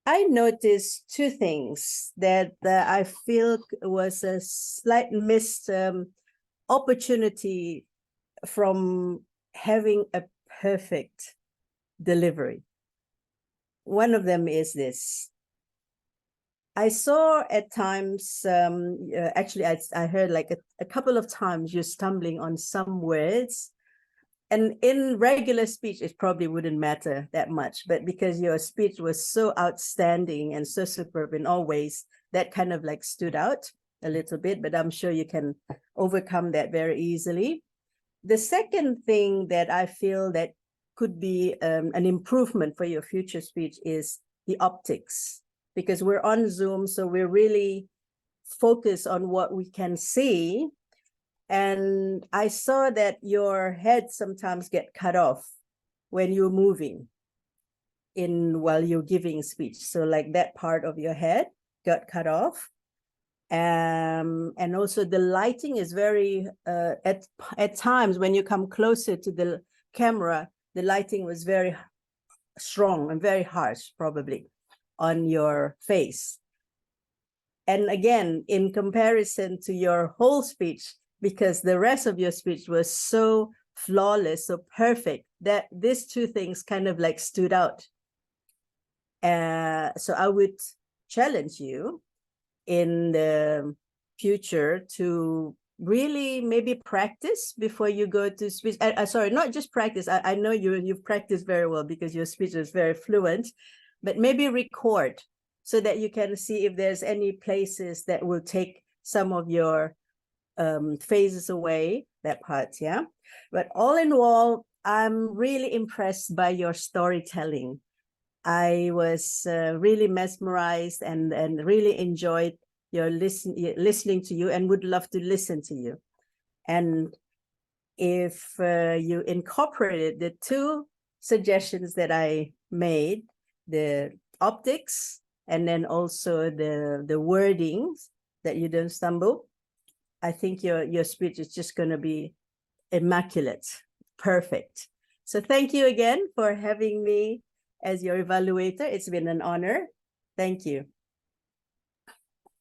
I noticed two things that I feel was a slight missed opportunity from having a perfect delivery. One of them is this. I saw at times, actually, I heard like a couple of times you're stumbling on some words. And in regular speech, it probably wouldn't matter that much. But because your speech was so outstanding and so superb in all ways, that kind of like stood out a little bit. But I'm sure you can overcome that very easily. The second thing that I feel that could be an improvement for your future speech is the optics. Because we're on Zoom, so we're really focused on what we can see. And I saw that your head sometimes get cut off when you're moving while you're giving speech. So like that part of your head got cut off. And also the lighting is very, at times when you come closer to the camera, the lighting was very strong and very harsh, probably, on your face. And again, in comparison to your whole speech, because the rest of your speech was so flawless, so perfect, that these two things kind of like stood out. So I would challenge you in the future to really maybe practice before you go to speech. Sorry, not just practice. I know you've practiced very well because your speech is very fluent, but maybe record so that you can see if there's any places that will take some of your phases away, that part, yeah? But all in all, I'm really impressed by your storytelling. I was really mesmerized and really enjoyed your listening to you and would love to listen to you. And if you incorporated the two suggestions that I made, the optics and then also the wordings, that you don't stumble, I think your speech is just going to be immaculate, perfect. So thank you again for having me as your evaluator. It's been an honor. Thank you.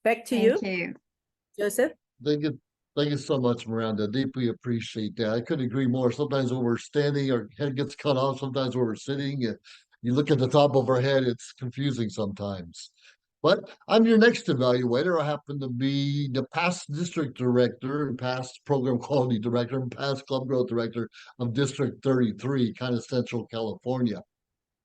Back to you. Thank you. Joseph. Thank you so much, Miranda. Deeply appreciate that. I couldn't agree more. Sometimes when we're standing, our head gets cut off. Sometimes when we're sitting, you look at the top of our head, it's confusing sometimes. But I'm your next evaluator. I happen to be the past district director and past program quality director and past club growth director of District 33, kind of Central California.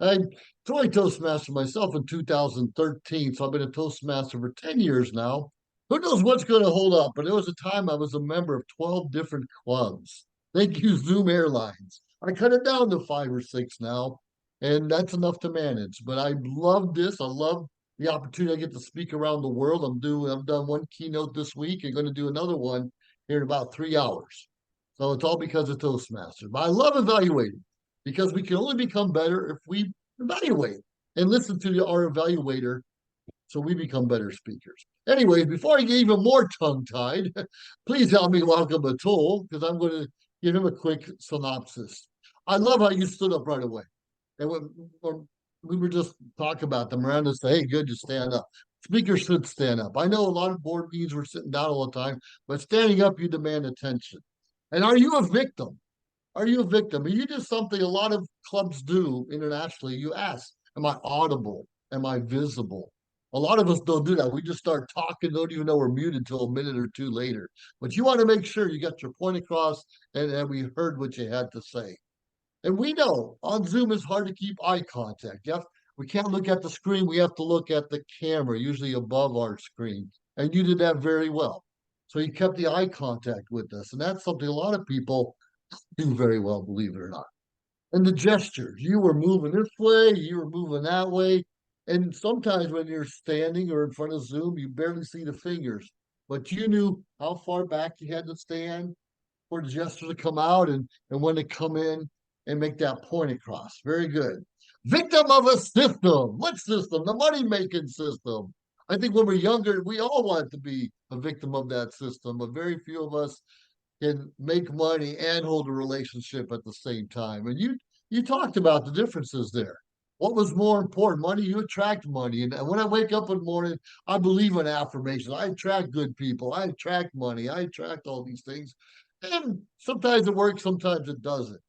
I joined Toastmaster myself in 2013, so I've been a Toastmaster for 10 years now. Who knows what's going to hold up? But there was a time I was a member of 12 different clubs. Thank you, Zoom Airlines. I cut it down to 5 or 6 now, and that's enough to manage. But I love this. I love the opportunity I get to speak around the world. I've done one keynote this week and going to do another one here in about 3 hours. So it's all because of Toastmasters. But I love evaluating because we can only become better if we evaluate and listen to our evaluator so we become better speakers. Anyways, before I get even more tongue-tied, please help me welcome Atul because I'm going to give him a quick synopsis. I love how you stood up right away. And when we were just talking about them, Miranda said, hey, good, you stand up. Speakers should stand up. I know a lot of board meetings were sitting down all the time, but standing up, you demand attention. And are you a victim? Are you a victim? You did something a lot of clubs do internationally. You ask, am I audible? Am I visible? A lot of us don't do that. We just start talking, don't even know we're muted until a minute or two later. But you want to make sure you got your point across and we heard what you had to say. And we know on Zoom it's hard to keep eye contact. We can't look at the screen. We have to look at the camera, usually above our screen. And you did that very well. So you kept the eye contact with us. And that's something a lot of people do very well, believe it or not. And the gestures, you were moving this way, you were moving that way. And sometimes when you're standing or in front of Zoom, you barely see the fingers, but you knew how far back you had to stand for the gesture to come out and when to come in and make that point across. Very good. Victim of a system. What system? The money-making system. I think when we're younger, we all want to be a victim of that system, but very few of us can make money and hold a relationship at the same time. And you talked about the differences there. What was more important? Money, you attract money. And when I wake up in the morning, I believe in affirmations. I attract good people. I attract money. I attract all these things. And sometimes it works, sometimes it doesn't.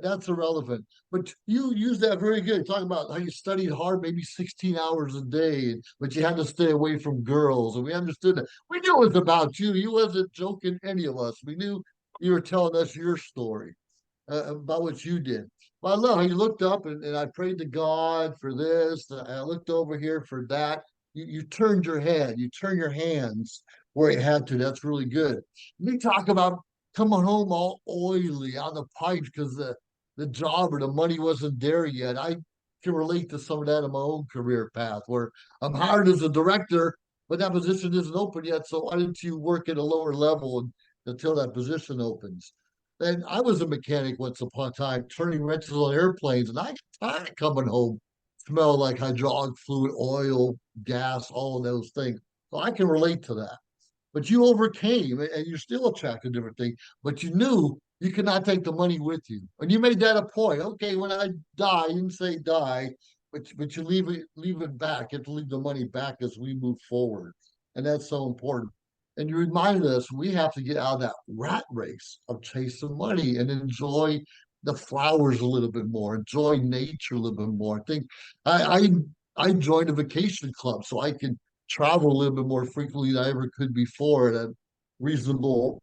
That's irrelevant. But you use that very good. Talking about how you studied hard, maybe 16 hours a day, but you had to stay away from girls. And we understood that. We knew it was about you. You wasn't joking any of us. We knew you were telling us your story about what you did. Well, I love how you looked up and I prayed to God for this. I looked over here for that. You turned your head. You turn your hands where you had to. That's really good. We talk about coming home all oily on the pipes because the job or the money wasn't there yet. I can relate to some of that in my own career path where I'm hired as a director, but that position isn't open yet. So why didn't you work at a lower level until that position opens? And I was a mechanic once upon a time, turning wrenches on airplanes, and I got tired of coming home, smell like hydraulic fluid, oil, gas, all of those things. So I can relate to that. But you overcame, and you're still attracted to different things, but you knew you could not take the money with you. And you made that a point. Okay, when I die, you didn't say die, but you leave it back. You have to leave the money back as we move forward. And that's so important. And you reminded us we have to get out of that rat race of chasing money and enjoy the flowers a little bit more, enjoy nature a little bit more. I think I joined a vacation club so I can travel a little bit more frequently than I ever could before at a reasonable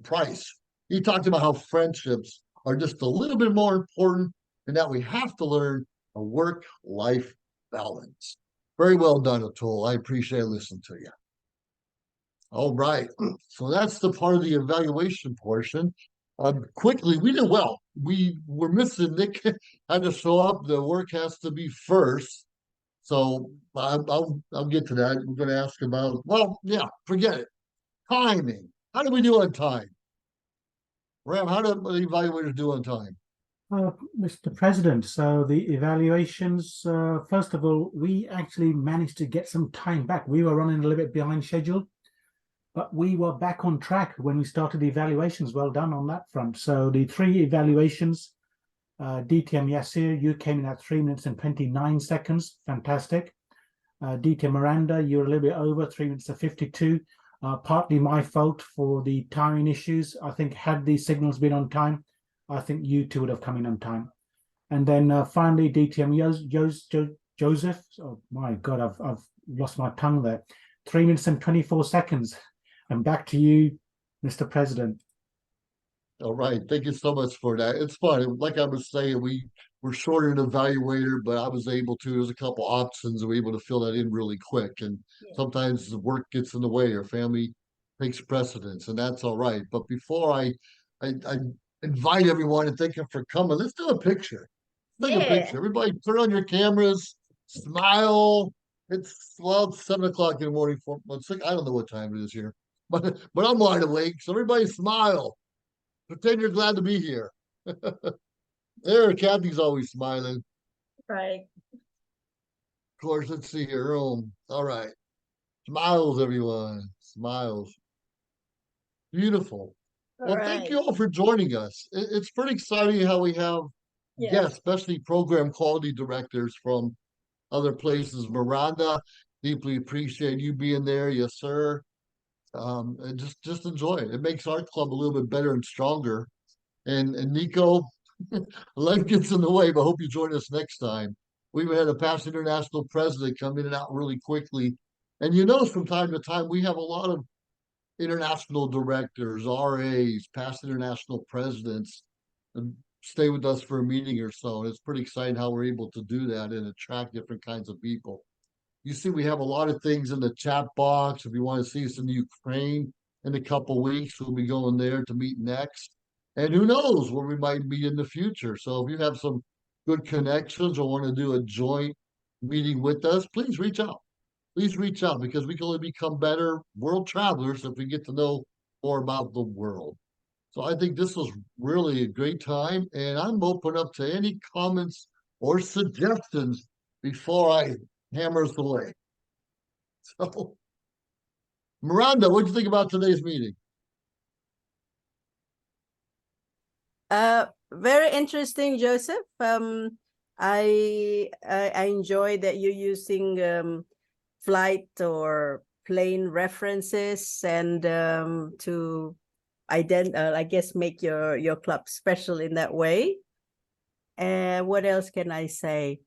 price. He talked about how friendships are just a little bit more important and that we have to learn a work-life balance. Very well done, Atul. I appreciate listening to you. All right, so that's the part of the evaluation portion. Quickly, we did well. We were missing Nick had to show up. The work has to be first. So I'll get to that. We're going to ask about, well, yeah, forget it. Timing. How do we do on time? Ram, how do the evaluators do on time? Mr. President, so the evaluations, first of all, we actually managed to get some time back. We were running a little bit behind schedule, but we were back on track when we started the evaluations. Well done on that front. So the 3 evaluations DTM Yasir, you came in at 3 minutes and 29 seconds. Fantastic. DTM Miranda, you're a little bit over, 3 minutes and 52. Partly my fault for the timing issues. I think had these signals been on time, I think you two would have come in on time. And then finally, DTM Joseph. Oh my God, I've lost my tongue there. 3 minutes and 24 seconds. And back to you, Mr. President. All right, thank you so much for that. It's fun. Like I was saying, we were short an evaluator, but I was able to. There's a couple options, and we're able to fill that in really quick. And sometimes the work gets in the way, or family takes precedence, and that's all right. But before I invite everyone and thank them for coming, let's do a picture. Take a picture. Everybody, turn on your cameras, smile. It's 7 o'clock in the morning. I don't know what time it is here, but I'm wide awake. So everybody, smile. Pretend you're glad to be here. There, Kathy's always smiling. Right. Of course, let's see here. All right. Smiles, everyone. Smiles. Beautiful. Well, thank you all for joining us. It's pretty exciting how we have guests, especially program quality directors from other places. Miranda, deeply appreciate you being there. Yes, sir. And just enjoy it. It makes our club a little bit better and stronger. And Nico, life gets in the way, but hope you join us next time. We've had a past international president come in and out really quickly. And you notice from time to time, we have a lot of international directors, RAs, past international presidents, and stay with us for a meeting or so. And it's pretty exciting how we're able to do that and attract different kinds of people. You see, we have a lot of things in the chat box. If you want to see us in Ukraine in a couple weeks, we'll be going there to meet next. And who knows where we might meet in the future. So if you have some good connections or want to do a joint meeting with us, please reach out. Please reach out because we can only become better world travelers if we get to know more about the world. So I think this was really a great time, and I'm open up to any comments or suggestions before I hammer us away. So, Miranda, what do you think about today's meeting? Very interesting, Joseph. I enjoy that you're using flight or plane references and to I guess make your club special in that way. And what else can I say?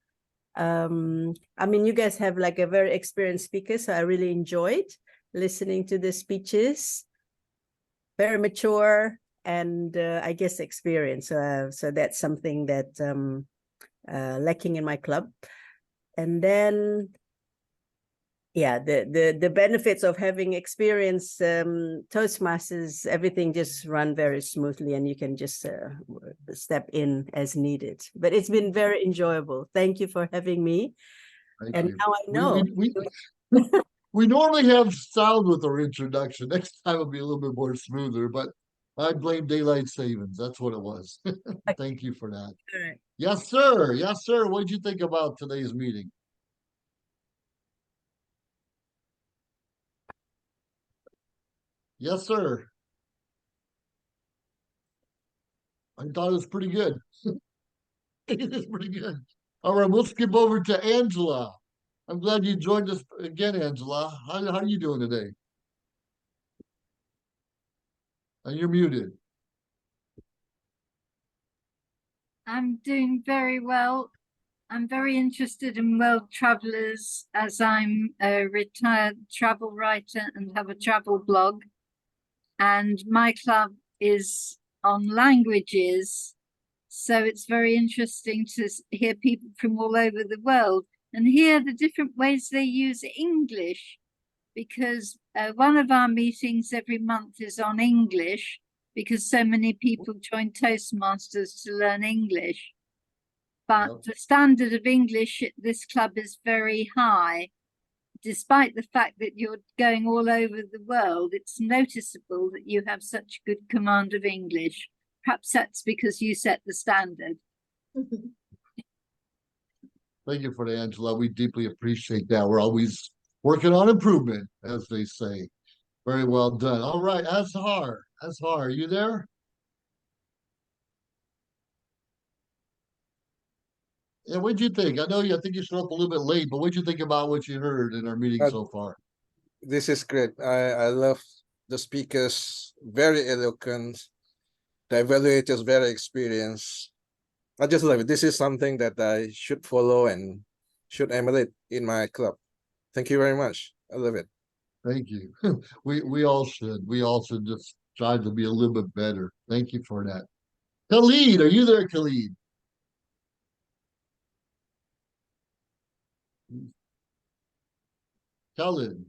I mean, you guys have like a very experienced speaker, so I really enjoyed listening to the speeches. Very mature and I guess experience. So that's something that lacking in my club. And then, yeah, the benefits of having experienced Toastmasters, everything just run very smoothly and you can just step in as needed. But it's been very enjoyable. Thank you for having me. Thank you. Now I know. We normally have sound with our introduction. Next time it'll be a little bit more smoother, but I blame daylight savings. That's what it was. Thank you for that. All right. Yes, sir. Yes, sir. What did you think about today's meeting? Yes, sir. I thought it was pretty good. It is pretty good. All right, we'll skip over to Angela. I'm glad you joined us again, Angela. How are you doing today? And you're muted. I'm doing very well. I'm very interested in world travelers as I'm a retired travel writer and have a travel blog. And my club is on languages. So it's very interesting to hear people from all over the world and hear the different ways they use English, because one of our meetings every month is on English because so many people join Toastmasters to learn English. But the standard of English at this club is very high. Despite the fact that you're going all over the world, it's noticeable that you have such good command of English. Perhaps that's because you set the standard. Thank you for that, Angela. We deeply appreciate that. We're always working on improvement, as they say. Very well done. All right, Azhar, are you there? Yeah, what'd you think? I know I think you showed up a little bit late, but what'd you think about what you heard in our meeting so far? This is great. I love the speakers, very eloquent. The evaluators very experienced. I just love it. This is something that I should follow and should emulate in my club. Thank you very much. I love it. Thank you. We all should. We all should just try to be a little bit better. Thank you for that. Khalid, are you there, Khalid? Khalid.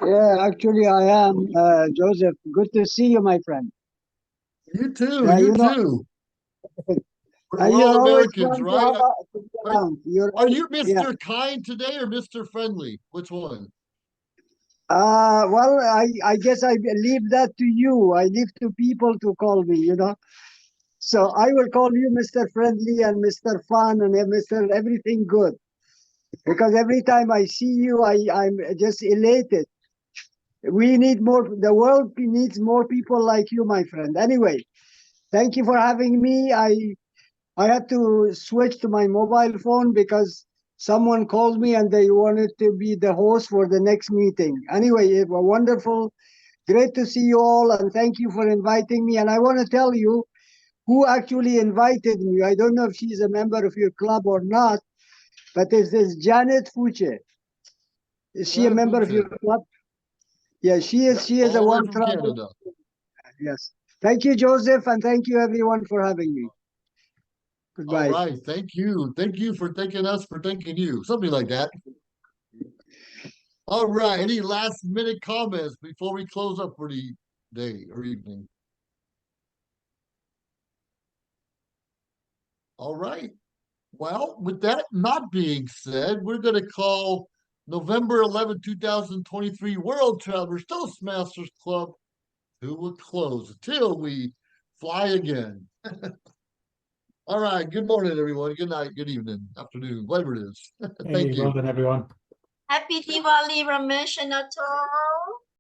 Yeah, actually, I am Joseph. Good to see you, my friend. You too. Yeah, You you know, too. We're you're all always Americans, fun to right? have to be around. Are you Yeah. Mr. Kind today or Mr. Friendly? Which one? Well, I guess I leave that to you. I leave to people to call me, you know. So I will call you Mr. Friendly and Mr. Fun and Mr. Everything Good. Because every time I see you, I'm just elated. We need more, the world needs more people like you, my friend. Anyway, thank you for having me. I had to switch to my mobile phone because someone called me and they wanted to be the host for the next meeting. Anyway, it was wonderful. Great to see you all, and thank you for inviting me. And I want to tell you who actually invited me. I don't know if she's a member of your club or not, but it's this Janet Fuche. Is she a member of your club? Yeah, she is. She is All a the way one from travel. Canada. Yes. Thank you, Joseph, and thank you everyone for having me. Goodbye. All right. Thank you. Thank you for thanking us for thanking you. Something like that. All right. Any last minute comments before we close up for the day or evening? All right. Well, with that not being said, we're going to call November 11, 2023 World Travelers Toastmasters Club to a close until we fly again. All right. Good morning, everyone. Good night, good evening, afternoon, whatever it is. Thank Hey, you. well done, everyone. Happy Diwali, Ramesh and Atul.